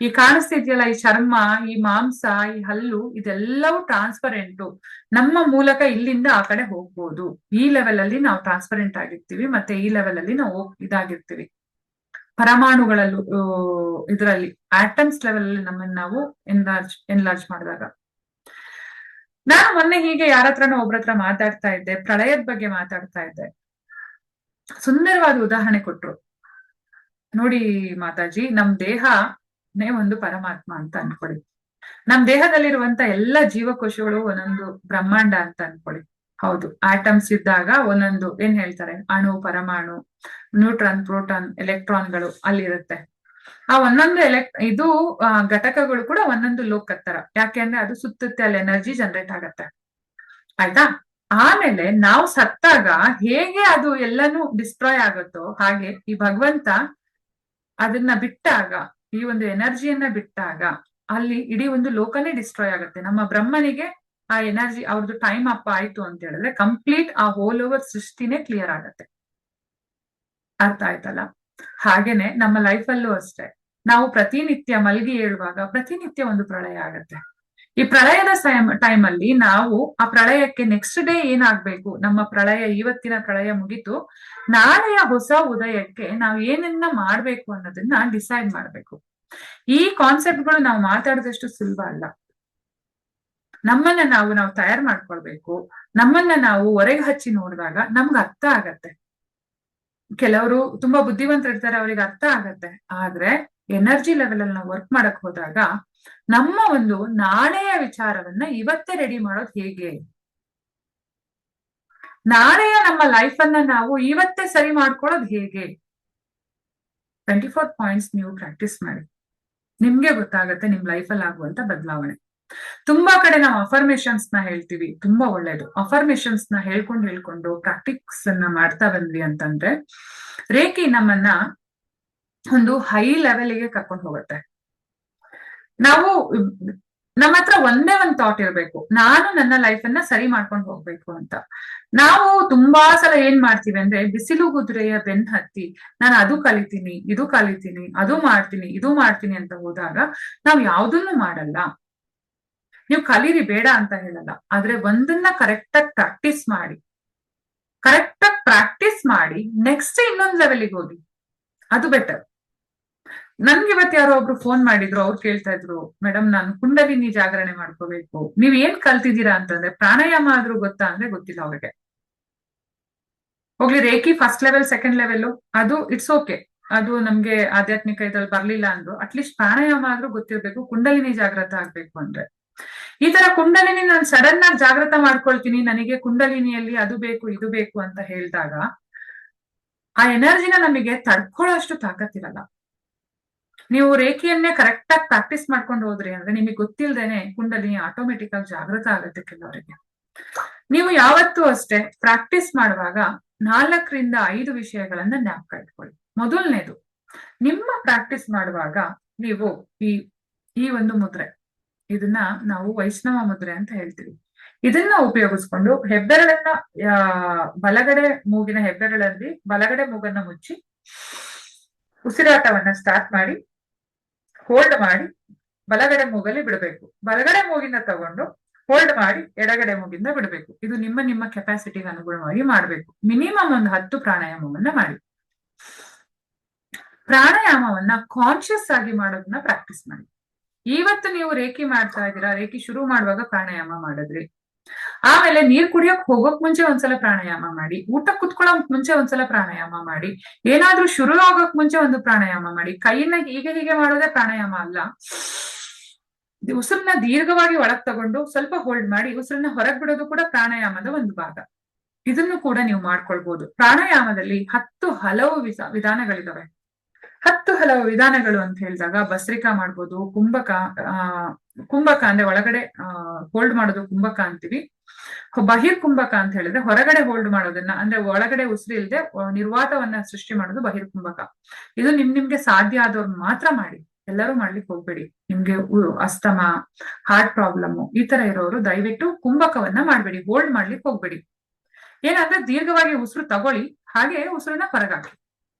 Speaker 1: ಈ ಕಾಣಿಸ್ತಿದ್ಯಲ್ಲ, ಈ ಚರ್ಮ, ಈ ಮಾಂಸ, ಈ ಹಲ್ಲು, ಇದೆಲ್ಲವೂ ಟ್ರಾನ್ಸ್ಪರೆಂಟು. ನಮ್ಮ ಮೂಲಕ ಇಲ್ಲಿಂದ ಆ ಕಡೆ ಹೋಗ್ಬೋದು. ಈ ಲೆವೆಲ್ ಅಲ್ಲಿ ನಾವು ಟ್ರಾನ್ಸ್ಪರೆಂಟ್ ಆಗಿರ್ತೀವಿ, ಮತ್ತೆ ಈ ಲೆವೆಲ್ ಅಲ್ಲಿ ನಾವು ಇದಾಗಿರ್ತೀವಿ. ಪರಮಾಣುಗಳಲ್ಲೂ ಇದರಲ್ಲಿ ಆಟಮ್ಸ್ ಲೆವೆಲ್ ಅಲ್ಲಿ ನಮ್ಮನ್ನ ನಾವು ಎನ್ಲಾರ್ಜ್ ಮಾಡಿದಾಗ. ನಾನು ಮೊನ್ನೆ ಹೀಗೆ ಯಾರ ಹತ್ರನೋ ಒಬ್ರ ಹತ್ರ ಮಾತಾಡ್ತಾ ಇದ್ದೆ, ಪ್ರಳಯದ ಬಗ್ಗೆ ಮಾತಾಡ್ತಾ ಇದ್ದೆ. ಸುಂದರವಾದ ಉದಾಹರಣೆ ಕೊಟ್ರು. ನೋಡಿ ಮಾತಾಜಿ, ನಮ್ ದೇಹ ಒಂದು ಪರಮಾತ್ಮ ಅಂತ ಅನ್ಕೊಳ್ಳಿ. ನಮ್ ದೇಹದಲ್ಲಿರುವಂತ ಎಲ್ಲ ಜೀವಕೋಶಗಳು ಒಂದೊಂದು ಬ್ರಹ್ಮಾಂಡ ಅಂತ ಅನ್ಕೊಳ್ಳಿ. ಹೌದು, ಆಟಮ್ಸ್ ಇದ್ದಾಗ ಒಂದೊಂದು ಏನ್ ಹೇಳ್ತಾರೆ, ಅಣು, ಪರಮಾಣು, ನ್ಯೂಟ್ರಾನ್, ಪ್ರೋಟಾನ್, ಎಲೆಕ್ಟ್ರಾನ್ಗಳು ಅಲ್ಲಿರುತ್ತೆ. ಆ ಒಂದೊಂದು ಇದು ಘಟಕಗಳು ಕೂಡ ಒಂದೊಂದು ಲೋಕತ್ತರ. ಯಾಕೆಂದ್ರೆ ಅದು ಸುತ್ತುತ್ತೆ, ಅಲ್ಲಿ ಎನರ್ಜಿ ಜನರೇಟ್ ಆಗತ್ತೆ. ಆಯ್ತಾ? ಆಮೇಲೆ ನಾವು ಸತ್ತಾಗ ಹೇಗೆ ಅದು ಎಲ್ಲಾನು ಡಿಸ್ಟ್ರಾಯ್ ಆಗುತ್ತೋ ಹಾಗೆ ಈ ಭಗವಂತ ಅದನ್ನ ಬಿಟ್ಟಾಗ, ಈ ಒಂದು ಎನರ್ಜಿಯನ್ನ ಬಿಟ್ಟಾಗ ಅಲ್ಲಿ ಇಡೀ ಒಂದು ಲೋಕನೇ ಡಿಸ್ಟ್ರಾಯ್ ಆಗುತ್ತೆ. ನಮ್ಮ ಬ್ರಹ್ಮನಿಗೆ ಆ ಎನರ್ಜಿ ಅವ್ರದ್ದು ಟೈಮ್ ಅಪ್ ಆಯ್ತು ಅಂತ ಹೇಳಿದ್ರೆ ಕಂಪ್ಲೀಟ್ ಆ ಹೋಲ್ ಓವರ್ ಸೃಷ್ಟಿನೇ ಕ್ಲಿಯರ್ ಆಗತ್ತೆ. ಅರ್ಥ ಆಯ್ತಲ್ಲ? ಹಾಗೇನೆ ನಮ್ಮ ಲೈಫಲ್ಲೂ ಅಷ್ಟೇ, ನಾವು ಪ್ರತಿನಿತ್ಯ ಮಲಗಿ ಏಳುವಾಗ ಪ್ರತಿನಿತ್ಯ ಒಂದು ಪ್ರಳಯ ಆಗತ್ತೆ. ಈ ಪ್ರಳಯದ ಟೈಮ್ ಅಲ್ಲಿ ನಾವು ಆ ಪ್ರಳಯಕ್ಕೆ ನೆಕ್ಸ್ಟ್ ಡೇ ಏನಾಗ್ಬೇಕು, ನಮ್ಮ ಪ್ರಳಯ, ಇವತ್ತಿನ ಪ್ರಳಯ ಮುಗಿತು, ನಾಳೆಯ ಹೊಸ ಉದಯಕ್ಕೆ ನಾವು ಏನನ್ನ ಮಾಡ್ಬೇಕು ಅನ್ನೋದನ್ನ ಡಿಸೈಡ್ ಮಾಡ್ಬೇಕು. ಈ ಕಾನ್ಸೆಪ್ಟ್ಗಳು ನಾವು ಮಾತಾಡಿದಷ್ಟು ಸುಲಭ ಅಲ್ಲ. ನಮ್ಮನ್ನ ನಾವು ತಯಾರು ಮಾಡ್ಕೊಳ್ಬೇಕು. ನಮ್ಮನ್ನ ನಾವು ಹೊರಗೆ ಹಚ್ಚಿ ನೋಡಿದಾಗ ನಮ್ಗೆ ಅರ್ಥ ಆಗತ್ತೆ. ಕೆಲವರು ತುಂಬಾ ಬುದ್ಧಿವಂತರು ಇರ್ತಾರೆ, ಅವ್ರಿಗೆ ಅರ್ಥ ಆಗತ್ತೆ. ಆದ್ರೆ ಎನರ್ಜಿ ಲೆವೆಲ್ ಅಲ್ಲಿ ನಾವು ವರ್ಕ್ ಮಾಡಕ್ ಹೋದಾಗ ನಮ್ಮ ಒಂದು ನಾಳೆಯ ವಿಚಾರವನ್ನ ಇವತ್ತೇ ರೆಡಿ ಮಾಡೋದು ಹೇಗೆ, ನಾಳೆಯ ನಮ್ಮ ಲೈಫ್ ಅನ್ನ ನಾವು ಇವತ್ತೇ ಸರಿ ಮಾಡ್ಕೊಳ್ಳೋದು ಹೇಗೆ, 24 ಪಾಯಿಂಟ್ಸ್ ನೀವು ಪ್ರಾಕ್ಟೀಸ್ ಮಾಡಿ. ನಿಮ್ಗೆ ಗೊತ್ತಾಗತ್ತೆ ನಿಮ್ ಲೈಫಲ್ಲಿ ಆಗುವಂತ ಬದಲಾವಣೆ. ತುಂಬಾ ಕಡೆ ನಾವು ಅಫರ್ಮೇಶನ್ಸ್ ನ ಹೇಳ್ತೀವಿ, ತುಂಬಾ ಒಳ್ಳೇದು. ಅಫರ್ಮೇಶನ್ಸ್ ನ ಹೇಳ್ಕೊಂಡು ಪ್ರಾಕ್ಟಿಕ್ಸ್ ಅನ್ನ ಮಾಡ್ತಾ ಬಂದ್ವಿ ಅಂತಂದ್ರೆ ರೇಖಿ ನಮ್ಮನ್ನ ಒಂದು ಹೈ ಲೆವೆಲ್ಗೆ ಕರ್ಕೊಂಡು ಹೋಗುತ್ತೆ. ನಾವು ನಮ್ಮ ಹತ್ರ ಒಂದೇ ಒಂದು ಥಾಟ್ ಇರ್ಬೇಕು, ನಾನು ನನ್ನ ಲೈಫ್ ಅನ್ನ ಸರಿ ಮಾಡ್ಕೊಂಡು ಹೋಗ್ಬೇಕು ಅಂತ. ನಾವು ತುಂಬಾ ಸಲ ಏನ್ ಮಾಡ್ತೀವಿ ಅಂದ್ರೆ, ಬಿಸಿಲು ಕುದುರೆಯ ಬೆನ್ ಹತ್ತಿ ನಾನು ಅದು ಕಲಿತೀನಿ, ಇದು ಕಲಿತೀನಿ, ಅದು ಮಾಡ್ತೀನಿ, ಇದು ಮಾಡ್ತೀನಿ ಅಂತ ಹೋದಾಗ ನಾವು ಯಾವ್ದನ್ನು ಮಾಡಲ್ಲ. ನೀವು ಕಲೀರಿ, ಬೇಡ ಅಂತ ಹೇಳಲ್ಲ, ಆದ್ರೆ ಒಂದನ್ನ ಕರೆಕ್ಟಾಗಿ ಪ್ರಾಕ್ಟೀಸ್ ಮಾಡಿ ನೆಕ್ಸ್ಟ್ ಇನ್ನೊಂದು ಲೆವೆಲ್ಗೆ ಹೋಗಿ, ಅದು ಬೆಟರ್. ನನ್ಗೆ ಇವತ್ತು ಯಾರೋ ಒಬ್ರು ಫೋನ್ ಮಾಡಿದ್ರು, ಅವ್ರು ಕೇಳ್ತಾ ಇದ್ರು, ಮೇಡಮ್ ನಾನು ಕುಂಡಲಿನಿ ಜಾಗರಣೆ ಮಾಡ್ಕೋಬೇಕು, ನೀವ್ ಏನ್ ಕಲ್ತಿದ್ದೀರಾ ಅಂತಂದ್ರೆ ಪ್ರಾಣಾಯಾಮ ಆದ್ರೂ ಗೊತ್ತಾ ಅಂದ್ರೆ ಗೊತ್ತಿಲ್ಲ ಅವ್ರಿಗೆ. ಹೋಗ್ಲಿ, reiki first level, second level ಅದು ಇಟ್ಸ್ ಓಕೆ, ಅದು ನಮ್ಗೆ ಆಧ್ಯಾತ್ಮಿಕ ಇದ್ರಲ್ಲಿ ಬರ್ಲಿಲ್ಲ ಅಂದ್ರು ಅಟ್ಲೀಸ್ಟ್ ಪ್ರಾಣಾಯಾಮ ಆದ್ರೂ ಗೊತ್ತಿರ್ಬೇಕು, ಕುಂಡಲಿನಿ ಜಾಗೃತ ಆಗ್ಬೇಕು ಅಂದ್ರೆ. ಈ ತರ ಕುಂಡಲಿನಿ ನಾನು ಸಡನ್ ಆಗಿ ಜಾಗೃತ ಮಾಡ್ಕೊಳ್ತೀನಿ, ನನಗೆ ಕುಂಡಲಿನಿಯಲ್ಲಿ ಅದು ಬೇಕು ಇದು ಬೇಕು ಅಂತ ಹೇಳಿದಾಗ ಆ ಎನರ್ಜಿನ ನಮಗೆ ತಡ್ಕೊಳ್ಳೋ ಅಷ್ಟು ತಾಕತ್ತಿರಲ್ಲ. ನೀವು ರೇಖೆಯನ್ನೇ ಕರೆಕ್ಟ್ ಆಗಿ ಪ್ರಾಕ್ಟೀಸ್ ಮಾಡ್ಕೊಂಡು ಹೋದ್ರಿ ಅಂದ್ರೆ ನಿಮಗೆ ಗೊತ್ತಿಲ್ದೇನೆ ಕುಂಡಲಿನಿ ಆಟೋಮೆಟಿಕ್ ಆಗಿ ಜಾಗೃತ ಆಗುತ್ತೆ ಕೆಲವರಿಗೆ. ನೀವು ಯಾವತ್ತೂ ಅಷ್ಟೇ ಪ್ರಾಕ್ಟೀಸ್ ಮಾಡುವಾಗ 4ರಿಂದ 5 ವಿಷಯಗಳನ್ನ ಜ್ಞಾಪಕ ಇಟ್ಕೊಳ್ಳಿ. ಮೊದಲನೇದು, ನಿಮ್ಮ ಪ್ರಾಕ್ಟೀಸ್ ಮಾಡುವಾಗ ನೀವು ಈ ಒಂದು ಮುದ್ರೆ, ಇದನ್ನ ನಾವು ವೈಷ್ಣವ ಮುದ್ರೆ ಅಂತ ಹೇಳ್ತೀವಿ. ಇದನ್ನ ಉಪಯೋಗಿಸ್ಕೊಂಡು ಹೆಬ್ಬೆರಳನ್ನ ಬಲಗಡೆ ಮೂಗಿನ ಹೆಬ್ಬೆರಳಲ್ಲಿ ಬಲಗಡೆ ಮೂಗನ್ನ ಮುಚ್ಚಿ ಉಸಿರಾಟವನ್ನ ಸ್ಟಾರ್ಟ್ ಮಾಡಿ, ಹೋಲ್ಡ್ ಮಾಡಿ ಬಲಗಡೆ ಮೂಗಲ್ಲಿ ಬಿಡಬೇಕು. ಬಲಗಡೆ ಮೂಗಿನ ತಗೊಂಡು ಹೋಲ್ಡ್ ಮಾಡಿ ಎಡಗಡೆ ಮೂಗಿಂದ ಬಿಡಬೇಕು. ಇದು ನಿಮ್ಮ ಕೆಪಾಸಿಟಿಗೆ ಅನುಗುಣವಾಗಿ ಮಾಡಬೇಕು. ಮಿನಿಮಮ್ ಒಂದು 10 ಪ್ರಾಣಾಯಾಮವನ್ನ ಮಾಡಿ. ಪ್ರಾಣಾಯಾಮವನ್ನ ಕಾನ್ಶಿಯಸ್ ಆಗಿ ಮಾಡೋದನ್ನ ಪ್ರಾಕ್ಟೀಸ್ ಮಾಡಿ. ಇವತ್ತು ನೀವು ರೇಖಿ ಮಾಡ್ತಾ ಇದ್ದೀರಾ, ರೇಖಿ ಶುರು ಮಾಡುವಾಗ ಪ್ರಾಣಾಯಾಮ ಮಾಡಿದ್ರಿ, ಆಮೇಲೆ ನೀರ್ ಕುಡಿಯೋಕ್ ಹೋಗೋಕ್ ಮುಂಚೆ ಒಂದ್ಸಲ ಪ್ರಾಣಾಯಾಮ ಮಾಡಿ, ಊಟ ಕುತ್ಕೊಳ್ಳೋಕ್ ಮುಂಚೆ ಒಂದ್ಸಲ ಪ್ರಾಣಾಯಾಮ ಮಾಡಿ, ಏನಾದ್ರೂ ಶುರು ಆಗೋಕ್ ಮುಂಚೆ ಒಂದು ಪ್ರಾಣಾಯಾಮ ಮಾಡಿ. ಕೈಯನ್ನ ಹೀಗೆ ಮಾಡೋದೇ ಪ್ರಾಣಾಯಾಮ ಅಲ್ಲ. ಉಸಿರನ್ನ ದೀರ್ಘವಾಗಿ ಒಳಗ್ ತಗೊಂಡು ಸ್ವಲ್ಪ ಹೋಲ್ಡ್ ಮಾಡಿ ಉಸಿರನ್ನ ಹೊರಗ್ ಬಿಡೋದು ಕೂಡ ಪ್ರಾಣಾಯಾಮದ ಒಂದು ಭಾಗ. ಇದನ್ನು ಕೂಡ ನೀವು ಮಾಡ್ಕೊಳ್ಬಹುದು. ಪ್ರಾಣಾಯಾಮದಲ್ಲಿ 10 ಹಲವು ವಿಧಾನಗಳಿದಾವೆ. 10 ಹಲವು ವಿಧಾನಗಳು ಅಂತ ಹೇಳಿದಾಗ ಭಸ್ರಿಕಾ ಮಾಡ್ಬೋದು, ಕುಂಭಕ ಅಂದ್ರೆ ಒಳಗಡೆ ಹೋಲ್ಡ್ ಮಾಡೋದು ಕುಂಭಕ ಅಂತೀವಿ. ಬಹಿರ್ಕುಂಭಕ ಅಂತ ಹೇಳಿದ್ರೆ ಹೊರಗಡೆ ಹೋಲ್ಡ್ ಮಾಡೋದನ್ನ, ಅಂದ್ರೆ ಒಳಗಡೆ ಉಸಿರು ಇಲ್ಲದೆ ನಿರ್ವಾತವನ್ನ ಸೃಷ್ಟಿ ಮಾಡೋದು ಬಹಿರ್ಕುಂಭಕ. ಇದು ನಿಮ್ಗೆ ಸಾಧ್ಯ ಆದವ್ರು ಮಾತ್ರ ಮಾಡಿ, ಎಲ್ಲರೂ ಮಾಡ್ಲಿಕ್ಕೆ ಹೋಗ್ಬೇಡಿ. ನಿಮ್ಗೆ ಅಸ್ತಮ, ಹಾರ್ಟ್ ಪ್ರಾಬ್ಲಮ್ ಈ ತರ ಇರೋರು ದಯವಿಟ್ಟು ಕುಂಭಕವನ್ನ ಮಾಡ್ಬೇಡಿ, ಹೋಲ್ಡ್ ಮಾಡ್ಲಿಕ್ಕೆ ಹೋಗ್ಬೇಡಿ. ಏನಂದ್ರೆ ದೀರ್ಘವಾಗಿ ಉಸಿರು ತಗೊಳ್ಳಿ, ಹಾಗೆ ಉಸಿರನ್ನ ಹೊರಗಾಕಿ.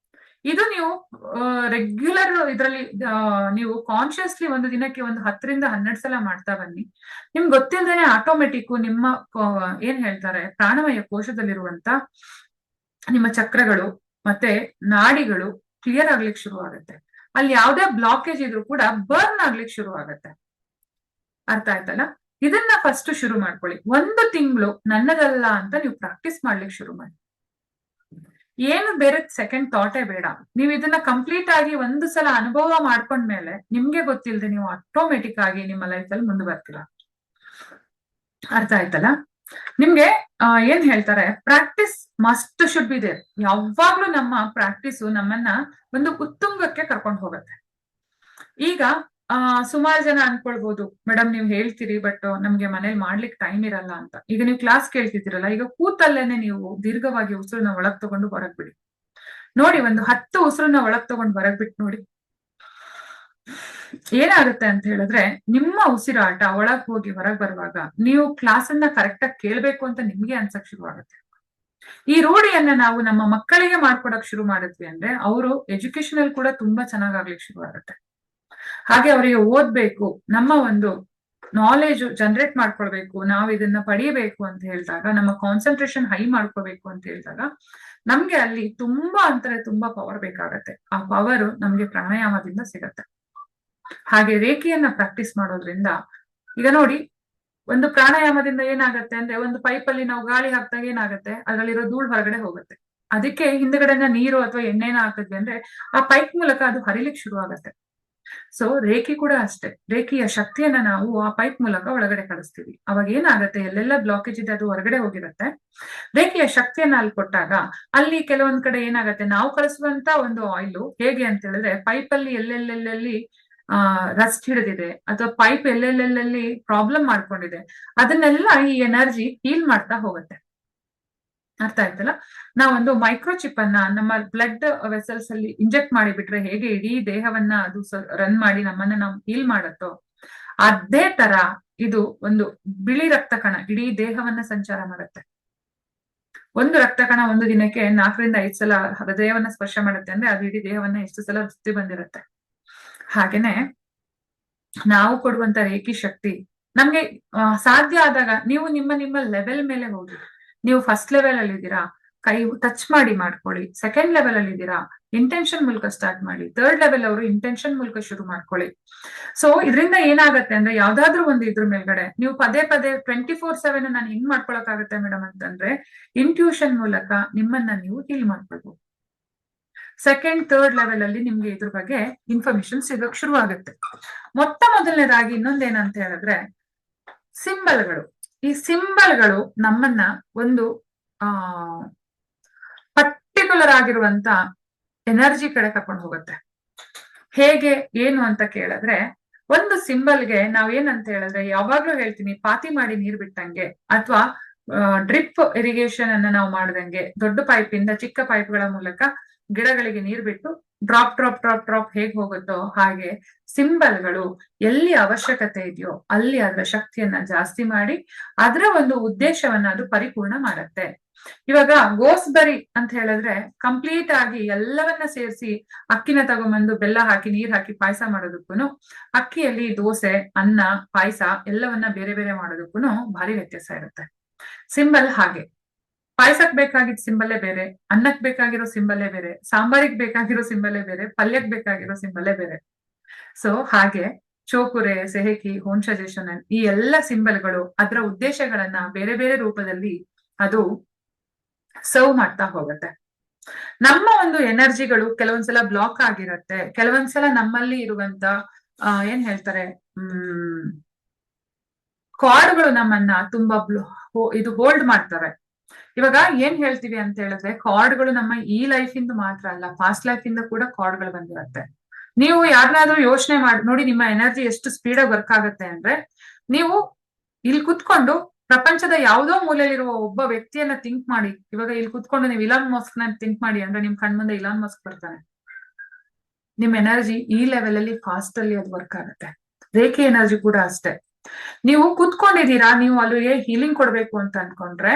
Speaker 1: ಇದು ನೀವು ರೆಗ್ಯುಲರ್ ಇದ್ರಲ್ಲಿ ನೀವು ಕಾನ್ಶಿಯಸ್ಲಿ ಒಂದು ದಿನಕ್ಕೆ ಒಂದು 10ರಿಂದ 12 ಸಲ ಮಾಡ್ತಾ ಬನ್ನಿ. ನಿಮ್ಗೆ ಗೊತ್ತಿಲ್ಲದೇನೆ ಆಟೋಮೆಟಿಕ್ ನಿಮ್ಮ ಏನ್ ಹೇಳ್ತಾರೆ ಪ್ರಾಣಮಯ ಕೋಶದಲ್ಲಿರುವಂತ ನಿಮ್ಮ ಚಕ್ರಗಳು ಮತ್ತೆ ನಾಡಿಗಳು ಕ್ಲಿಯರ್ ಆಗ್ಲಿಕ್ಕೆ ಶುರು ಆಗುತ್ತೆ. ಅಲ್ಲಿ ಯಾವ್ದೇ ಬ್ಲಾಕೇಜ್ ಇದ್ರೂ ಕೂಡ ಬರ್ನ್ ಆಗ್ಲಿಕ್ಕೆ ಶುರು ಆಗತ್ತೆ. ಅರ್ಥ ಆಯ್ತಲ್ಲ? ಇದನ್ನ ಫಸ್ಟ್ ಶುರು ಮಾಡ್ಕೊಳ್ಳಿ. 1 ತಿಂಗಳು ನನ್ನದಲ್ಲ ಅಂತ ನೀವು ಪ್ರಾಕ್ಟೀಸ್ ಮಾಡ್ಲಿಕ್ಕೆ ಶುರು ಮಾಡಿ. ಏನು ಬೇರೆ ಸೆಕೆಂಡ್ ಥಾಟೇ ಬೇಡ. ನೀವು ಇದನ್ನ ಕಂಪ್ಲೀಟ್ ಆಗಿ ಒಂದು ಸಲ ಅನುಭವ ಮಾಡ್ಕೊಂಡ್ಮೇಲೆ ನಿಮ್ಗೆ ಗೊತ್ತಿಲ್ಲದೆ ನೀವು ಆಟೋಮೆಟಿಕ್ ಆಗಿ ನಿಮ್ಮ ಲೈಫ್ ಅಲ್ಲಿ ಮುಂದುವರ್ತೀರ. ಅರ್ಥ ಆಯ್ತಲ್ಲ? ನಿಮ್ಗೆ ಏನ್ ಹೇಳ್ತಾರೆ, practice must should be there. ಯಾವಾಗ್ಲೂ ನಮ್ಮ ಪ್ರಾಕ್ಟೀಸು ನಮ್ಮನ್ನ ಒಂದು ಉತ್ತುಂಗಕ್ಕೆ ಕರ್ಕೊಂಡು ಹೋಗುತ್ತೆ. ಈಗ ಸುಮಾರು ಜನ ಅನ್ಕೊಳ್ಬಹುದು, ಮೇಡಮ್ ನೀವು ಹೇಳ್ತೀರಿ ಬಟ್ ನಮ್ಗೆ ಮನೇಲಿ ಮಾಡ್ಲಿಕ್ಕೆ ಟೈಮ್ ಇರಲ್ಲ ಅಂತ. ಈಗ ನೀವು ಕ್ಲಾಸ್ ಕೇಳ್ತಿದ್ದೀರಲ್ಲ, ಈಗ ಕೂತಲ್ಲೇನೆ ನೀವು ದೀರ್ಘವಾಗಿ ಉಸಿರನ್ನ ಒಳಗ್ ತಗೊಂಡು ಹೊರಗ್ ಬಿಡಿ ನೋಡಿ. ಒಂದು 10 ಉಸಿರನ್ನ ಒಳಗ್ ತಗೊಂಡು ಹೊರಗ್ ಬಿಟ್ಟು ನೋಡಿ. ಏನಾಗುತ್ತೆ ಅಂತ ಹೇಳಿದ್ರೆ, ನಿಮ್ಮ ಉಸಿರಾಟ ಒಳಗ್ ಹೋಗಿ ಹೊರಗ್ ಬರುವಾಗ ನೀವು ಕ್ಲಾಸನ್ನ ಕರೆಕ್ಟ್ ಆಗಿ ಕೇಳ್ಬೇಕು ಅಂತ ನಿಮ್ಗೆ ಅನ್ಸಕ್ ಶುರು ಆಗುತ್ತೆ. ಈ ರೂಢಿಯನ್ನ ನಾವು ನಮ್ಮ ಮಕ್ಕಳಿಗೆ ಮಾಡ್ಕೊಡಕ್ ಶುರು ಮಾಡಿದ್ವಿ ಅಂದ್ರೆ ಅವರು ಎಜುಕೇಶನ್ ಕೂಡ ತುಂಬಾ ಚೆನ್ನಾಗಾಗ್ಲಿಕ್ಕೆ ಶುರು ಆಗುತ್ತೆ. ಹಾಗೆ ಅವರಿಗೆ ಓದ್ಬೇಕು, ನಮ್ಮ ಒಂದು ನಾಲೆಜ್ ಜನರೇಟ್ ಮಾಡ್ಕೊಳ್ಬೇಕು, ನಾವು ಇದನ್ನ ಪಡೆಯಬೇಕು ಅಂತ ಹೇಳಿದಾಗ, ನಮ್ಮ ಕಾನ್ಸಂಟ್ರೇಷನ್ ಹೈ ಮಾಡ್ಕೋಬೇಕು ಅಂತ ಹೇಳಿದಾಗ ನಮ್ಗೆ ಅಲ್ಲಿ ತುಂಬಾ ತುಂಬಾ ಪವರ್ ಬೇಕಾಗತ್ತೆ. ಆ ಪವರ್ ನಮ್ಗೆ ಪ್ರಾಣಾಯಾಮದಿಂದ ಸಿಗತ್ತೆ. ಹಾಗೆ ರೇಖೆಯನ್ನ ಪ್ರಾಕ್ಟೀಸ್ ಮಾಡೋದ್ರಿಂದ, ಈಗ ನೋಡಿ, ಒಂದು ಪ್ರಾಣಾಯಾಮದಿಂದ ಏನಾಗತ್ತೆ ಅಂದ್ರೆ, ಒಂದು ಪೈಪಲ್ಲಿ ನಾವು ಗಾಳಿ ಹಾಕ್ದಾಗ ಏನಾಗತ್ತೆ, ಅದರಲ್ಲಿರೋ ಧೂಳು ಹೊರಗಡೆ ಹೋಗುತ್ತೆ. ಅದಕ್ಕೆ ಹಿಂದ್ಗಡೆನ ನೀರು ಅಥವಾ ಎಣ್ಣೆನ ಹಾಕಿದ್ವಿ ಅಂದ್ರೆ ಆ ಪೈಪ್ ಮೂಲಕ ಅದು ಹರಿಲಿಕ್ಕೆ ಶುರು ಆಗತ್ತೆ. ಸೊ ರೇಖೆ ಕೂಡ ಅಷ್ಟೇ, ರೇಖೆಯ ಶಕ್ತಿಯನ್ನ ನಾವು ಆ ಪೈಪ್ ಮೂಲಕ ಒಳಗಡೆ ಕಳಿಸ್ತೀವಿ. ಅವಾಗ ಏನಾಗತ್ತೆ, ಎಲ್ಲೆಲ್ಲ ಬ್ಲಾಕೇಜ್ ಇದೆ ಅದು ಹೊರಗಡೆ ಹೋಗಿರತ್ತೆ. ರೇಖೆಯ ಶಕ್ತಿಯನ್ನ ಅಲ್ಲಿ ಕೊಟ್ಟಾಗ ಅಲ್ಲಿ ಕೆಲವೊಂದ್ ಕಡೆ ಏನಾಗತ್ತೆ, ನಾವು ಕಳಿಸುವಂತ ಒಂದು ಆಯಿಲ್ ಹೇಗೆ ಅಂತ ಹೇಳಿದ್ರೆ, ಪೈಪ್ ಅಲ್ಲಿ ಎಲ್ಲೆಲ್ಲೆಲ್ಲಿ ರಸ್ಟ್ ಹಿಡಿದಿದೆ ಅಥವಾ ಪೈಪ್ ಎಲ್ಲೆಲ್ಲೆಲ್ಲಿ ಪ್ರಾಬ್ಲಮ್ ಮಾಡ್ಕೊಂಡಿದೆ, ಅದನ್ನೆಲ್ಲ ಈ ಎನರ್ಜಿ ಹೀಲ್ ಮಾಡ್ತಾ ಹೋಗುತ್ತೆ. ಅರ್ಥ ಆಯ್ತಲ್ಲ? ನಾವೊಂದು ಮೈಕ್ರೋಚಿಪ್ ಅನ್ನ ನಮ್ಮ ಬ್ಲಡ್ ವೆಸಲ್ಸ್ ಅಲ್ಲಿ ಇಂಜೆಕ್ಟ್ ಮಾಡಿಬಿಟ್ರೆ ಹೇಗೆ ಇಡೀ ದೇಹವನ್ನ ಅದು ರನ್ ಮಾಡಿ ನಮ್ಮನ್ನ ನಾವು ಹೀಲ್ ಮಾಡತ್ತೋ, ಅದೇ ತರ ಇದು ಒಂದು ಬಿಳಿ ರಕ್ತ ಕಣ ಇಡೀ ದೇಹವನ್ನ ಸಂಚಾರ ಮಾಡುತ್ತೆ. ಒಂದು ರಕ್ತ ಕಣ ಒಂದು ದಿನಕ್ಕೆ 4 ರಿಂದ 5 ಸಲ ಹೃದಯವನ್ನ ಸ್ಪರ್ಶ ಮಾಡುತ್ತೆ ಅಂದ್ರೆ ಅದು ಇಡೀ ದೇಹವನ್ನ ಎಷ್ಟು ಸಲ ಸುತ್ತಿ ಬಂದಿರುತ್ತೆ. ಹಾಗೇನೆ ನಾವು ಕೊಡುವಂತ ರೇಖಿ ಶಕ್ತಿ ನಮ್ಗೆ ಸಾಧ್ಯ ಆದಾಗ ನೀವು ನಿಮ್ಮ ಲೆವೆಲ್ ಮೇಲೆ ಹೋಗಿ. ನೀವು ಫಸ್ಟ್ ಲೆವೆಲ್ ಅಲ್ಲಿ ಇದ್ದೀರಾ, ಕೈ ಟಚ್ ಮಾಡಿ ಮಾಡ್ಕೊಳ್ಳಿ. ಸೆಕೆಂಡ್ ಲೆವೆಲ್ ಅಲ್ಲಿ ಇದ್ದೀರಾ, ಇಂಟೆನ್ಷನ್ ಮೂಲಕ ಸ್ಟಾರ್ಟ್ ಮಾಡಿ. ಥರ್ಡ್ ಲೆವೆಲ್ ಅವರು ಇಂಟೆನ್ಷನ್ ಮೂಲಕ ಶುರು ಮಾಡ್ಕೊಳ್ಳಿ. ಸೊ ಇದರಿಂದ ಏನಾಗತ್ತೆ ಅಂದ್ರೆ, ಯಾವ್ದಾದ್ರು ಒಂದು ಇದ್ರ ಮೇಲ್ಗಡೆ ನೀವು ಪದೇ 24/7 ನಾನು ಹೆಂಗ್ ಮಾಡ್ಕೊಳಕ್ಕಾಗತ್ತೆ ಮೇಡಮ್ ಅಂತಂದ್ರೆ, ಇಂಟ್ಯೂಷನ್ ಮೂಲಕ ನಿಮ್ಮನ್ನ ನೀವು ಹೀಲ್ ಮಾಡ್ಕೊಳ್ಬಹುದು. ಸೆಕೆಂಡ್ ಥರ್ಡ್ ಲೆವೆಲ್ ಅಲ್ಲಿ ನಿಮ್ಗೆ ಇದ್ರ ಬಗ್ಗೆ ಇನ್ಫಾರ್ಮೇಶನ್ ಸಿಗಕ್ ಶುರು ಆಗುತ್ತೆ. ಮೊದಲನೇದಾಗಿ ಇನ್ನೊಂದೇನಂತ ಹೇಳಿದ್ರೆ, ಸಿಂಬಲ್ಗಳು. ಈ ಸಿಂಬಲ್ಗಳು ನಮ್ಮನ್ನ ಒಂದು ಪರ್ಟಿಕ್ಯುಲರ್ ಆಗಿರುವಂತ ಎನರ್ಜಿ ಕಡೆ ಕರ್ಕೊಂಡು ಹೋಗುತ್ತೆ. ಹೇಗೆ ಏನು ಅಂತ ಕೇಳಿದ್ರೆ, ಒಂದು ಸಿಂಬಲ್ಗೆ ನಾವೇನಂತ ಹೇಳಿದ್ರೆ, ಯಾವಾಗ್ಲೂ ಹೇಳ್ತೀನಿ, ಪಾತಿ ಮಾಡಿ ನೀರ್ ಬಿಟ್ಟಂಗೆ ಅಥವಾ ಡ್ರಿಪ್ ಇರಿಗೇಷನ್ ಅನ್ನ ನಾವು ಮಾಡ್ದಂಗೆ, ದೊಡ್ಡ ಪೈಪ್ ಇಂದ ಚಿಕ್ಕ ಪೈಪ್ಗಳ ಮೂಲಕ ಗಿಡಗಳಿಗೆ ನೀರ್ ಬಿಟ್ಟು ಡ್ರಾಪ್ ಡ್ರಾಪ್ ಡ್ರಾಪ್ ಡ್ರಾಪ್ ಹೇಗ್ ಹೋಗುತ್ತೋ ಹಾಗೆ ಸಿಂಬಲ್ಗಳು ಎಲ್ಲಿ ಅವಶ್ಯಕತೆ ಇದೆಯೋ ಅಲ್ಲಿ ಅದರ ಶಕ್ತಿಯನ್ನ ಜಾಸ್ತಿ ಮಾಡಿ ಅದರ ಒಂದು ಉದ್ದೇಶವನ್ನ ಅದು ಪರಿಪೂರ್ಣ ಮಾಡತ್ತೆ. ಇವಾಗ ಗೋಸ್ಬರಿ ಅಂತ ಹೇಳಿದ್ರೆ ಕಂಪ್ಲೀಟ್ ಆಗಿ ಎಲ್ಲವನ್ನ ಸೇರಿಸಿ ಅಕ್ಕಿನ ತಗೊಂಬಂದು ಬೆಲ್ಲ ಹಾಕಿ ನೀರ್ ಹಾಕಿ ಪಾಯಸ ಮಾಡೋದಕ್ಕೂ, ಅಕ್ಕಿಯಲ್ಲಿ ದೋಸೆ, ಅನ್ನ, ಪಾಯಸ ಎಲ್ಲವನ್ನ ಬೇರೆ ಬೇರೆ ಮಾಡೋದಕ್ಕೂ ಭಾರಿ ವ್ಯತ್ಯಾಸ ಇರುತ್ತೆ. ಸಿಂಬಲ್ ಹಾಗೆ, ಪಾಯಸಕ್ ಬೇಕಾಗಿದ್ದ ಸಿಂಬಲ್ಲೇ ಬೇರೆ, ಅನ್ನಕ್ ಬೇಕಾಗಿರೋ ಸಿಂಬಲ್ಲೇ ಬೇರೆ, ಸಾಂಬಾರಿಗ್ ಬೇಕಾಗಿರೋ ಸಿಂಬಲ್ಲೇ ಬೇರೆ, ಪಲ್ಯಕ್ ಬೇಕಾಗಿರೋ ಸಿಂಬಲ್ಲೇ ಬೇರೆ. ಸೊ ಹಾಗೆ ಚೋಕುರೆ, ಸೆಹಕಿ, ಹೋನ್ಶಜೇಷನ್ ಈ ಎಲ್ಲ ಸಿಂಬಲ್ಗಳು ಅದರ ಉದ್ದೇಶಗಳನ್ನ ಬೇರೆ ಬೇರೆ ರೂಪದಲ್ಲಿ ಅದು ಸರ್ವ್ ಮಾಡ್ತಾ ಹೋಗುತ್ತೆ. ನಮ್ಮ ಒಂದು ಎನರ್ಜಿಗಳು ಕೆಲವೊಂದ್ಸಲ ಬ್ಲಾಕ್ ಆಗಿರತ್ತೆ, ಕೆಲವೊಂದ್ಸಲ ನಮ್ಮಲ್ಲಿ ಇರುವಂತ ಏನ್ ಹೇಳ್ತಾರೆ, ಕಾರ್ಡ್ಗಳು ನಮ್ಮನ್ನ ತುಂಬಾ ಇದು ಹೋಲ್ಡ್ ಮಾಡ್ತವೆ. ಇವಾಗ ಏನ್ ಹೇಳ್ತೀವಿ ಅಂತ ಹೇಳಿದ್ರೆ, ಕಾರ್ಡ್ಗಳು ನಮ್ಮ ಈ ಲೈಫ್ ಇಂದ ಮಾತ್ರ ಅಲ್ಲ, ಪಾಸ್ಟ್ ಲೈಫ್ ಇಂದ ಕೂಡ ಕಾರ್ಡ್ಗಳು ಬಂದಿರತ್ತೆ. ನೀವು ಯಾರನ್ನಾದ್ರೂ ಯೋಚನೆ ಮಾಡಿ ನೋಡಿ, ನಿಮ್ಮ ಎನರ್ಜಿ ಎಷ್ಟು ಸ್ಪೀಡ್ ಆಗಿ ವರ್ಕ್ ಆಗುತ್ತೆ ಅಂದ್ರೆ, ನೀವು ಇಲ್ಲಿ ಕುತ್ಕೊಂಡು ಪ್ರಪಂಚದ ಯಾವುದೋ ಮೂಲೆಯಲ್ಲಿರುವ ಒಬ್ಬ ವ್ಯಕ್ತಿಯನ್ನ ಥಿಂಕ್ ಮಾಡಿ. ಇವಾಗ ಇಲ್ಲಿ ಕುತ್ಕೊಂಡು ನೀವು ಇಲಾನ್ ಮಸ್ಕ್ ನ ಥಿಂಕ್ ಮಾಡಿ ಅಂದ್ರೆ ನಿಮ್ ಕಣ್ಮುಂದೆ ಇಲಾನ್ ಮಸ್ಕ್ ಬರ್ತಾನೆ. ನಿಮ್ ಎನರ್ಜಿ ಈ ಲೆವೆಲ್ ಅಲ್ಲಿ ಫಾಸ್ಟ್ ಅಲ್ಲಿ ಅದು ವರ್ಕ್ ಆಗುತ್ತೆ. ರೇಖೆ ಎನರ್ಜಿ ಕೂಡ ಅಷ್ಟೇ. ನೀವು ಕೂತ್ಕೊಂಡಿದ್ದೀರಾ, ನೀವು ಅಲ್ಲಿಗೆ ಹೀಲಿಂಗ್ ಕೊಡ್ಬೇಕು ಅಂತ ಅನ್ಕೊಂಡ್ರೆ,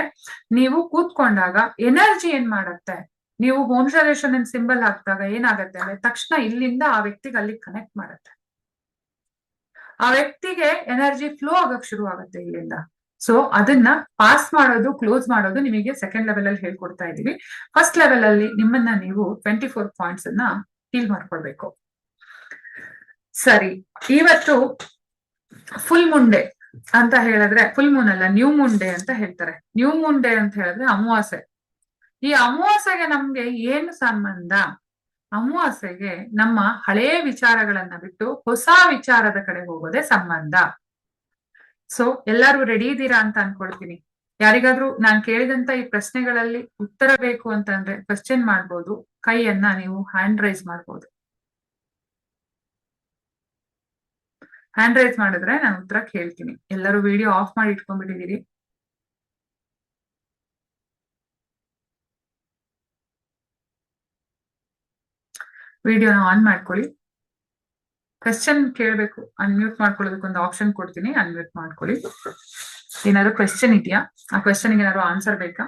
Speaker 1: ನೀವು ಕೂತ್ಕೊಂಡಾಗ ಎನರ್ಜಿ ಏನ್ ಮಾಡತ್ತೆ, ನೀವು ಹೋಮ್ ಸೊಲ್ಯೂಷನ್ ಸಿಂಬಲ್ ಹಾಕಿದಾಗ ಏನಾಗತ್ತೆ ಅಂದ್ರೆ ತಕ್ಷಣ ಇಲ್ಲಿಂದ ಆ ವ್ಯಕ್ತಿಗೆ ಅಲ್ಲಿ ಕನೆಕ್ಟ್ ಮಾಡತ್ತೆ. ಆ ವ್ಯಕ್ತಿಗೆ ಎನರ್ಜಿ ಫ್ಲೋ ಆಗಕ್ ಶುರು ಆಗುತ್ತೆ ಇಲ್ಲಿಂದ. ಸೊ ಅದನ್ನ ಪಾಸ್ ಮಾಡೋದು, ಕ್ಲೋಸ್ ಮಾಡೋದು ನಿಮಗೆ ಸೆಕೆಂಡ್ ಲೆವೆಲ್ ಅಲ್ಲಿ ಹೇಳ್ಕೊಡ್ತಾ ಇದೀವಿ. ಫಸ್ಟ್ ಲೆವೆಲ್ ಅಲ್ಲಿ ನಿಮ್ಮನ್ನ ನೀವು 24 ಪಾಯಿಂಟ್ಸ್ ಅನ್ನ ಫೀಲ್ ಮಾಡ್ಕೊಳ್ಬೇಕು. ಸರಿ, ಇವತ್ತು ಫುಲ್ ಮೂನ್ ಡೇ ಅಂತ ಹೇಳಿದ್ರೆ, ಫುಲ್ ಮೂನ್ ಅಲ್ಲ, ನ್ಯೂ ಮೂನ್ ಡೇ ಅಂತ ಹೇಳ್ತಾರೆ. ನ್ಯೂ ಮೂನ್ ಡೇ ಅಂತ ಹೇಳಿದ್ರೆ ಅಮಾವಾಸ್ಯೆ. ಈ ಅಮಾವಾಸ್ಯೆಗೆ ನಮ್ಗೆ ಏನು ಸಂಬಂಧ? ಅಮಾವಾಸ್ಯೆಗೆ ನಮ್ಮ ಹಳೇ ವಿಚಾರಗಳನ್ನ ಬಿಟ್ಟು ಹೊಸ ವಿಚಾರದ ಕಡೆ ಹೋಗೋದೇ ಸಂಬಂಧ. ಸೊ ಎಲ್ಲರೂ ರೆಡಿ ಇದ್ದೀರಾ ಅಂತ ಅನ್ಕೊಳ್ತೀನಿ. ಯಾರಿಗಾದ್ರೂ ನಾನ್ ಕೇಳಿದಂತ ಈ ಪ್ರಶ್ನೆಗಳಲ್ಲಿ ಉತ್ತರ ಬೇಕು ಅಂತಂದ್ರೆ ಕ್ವಶನ್ ಮಾಡ್ಬೋದು, ಕೈಯನ್ನ ನೀವು ಹ್ಯಾಂಡ್ ರೈಸ್ ಮಾಡ್ಬೋದು. ಹ್ಯಾಂಡ್ ರೈಸ್ ಮಾಡಿದ್ರೆ ನಾನು ಉತ್ತರ ಕೇಳ್ತೀನಿ. ಎಲ್ಲರೂ ವಿಡಿಯೋ ಆಫ್ ಮಾಡಿ ಇಟ್ಕೊಂಡ್ಬಿಟ್ಟಿದ್ದೀರಿ. ವಿಡಿಯೋನ ಆನ್ ಮಾಡ್ಕೊಳ್ಳಿ. ಕ್ವೆಶ್ಚನ್ ಕೇಳಬೇಕು, ಅನ್ಮ್ಯೂಟ್ ಮಾಡ್ಕೊಳ್ಳೋದಕ್ಕೆ ಒಂದು ಆಪ್ಷನ್ ಕೊಡ್ತೀನಿ, ಅನ್ಮ್ಯೂಟ್ ಮಾಡ್ಕೊಳ್ಳಿ. ಏನಾದ್ರು ಕ್ವೆಶ್ಚನ್ ಇದೆಯಾ? ಆ ಕ್ವೆಶ್ಚನ್ಗೆ ಏನಾದ್ರು ಆನ್ಸರ್ ಬೇಕಾ?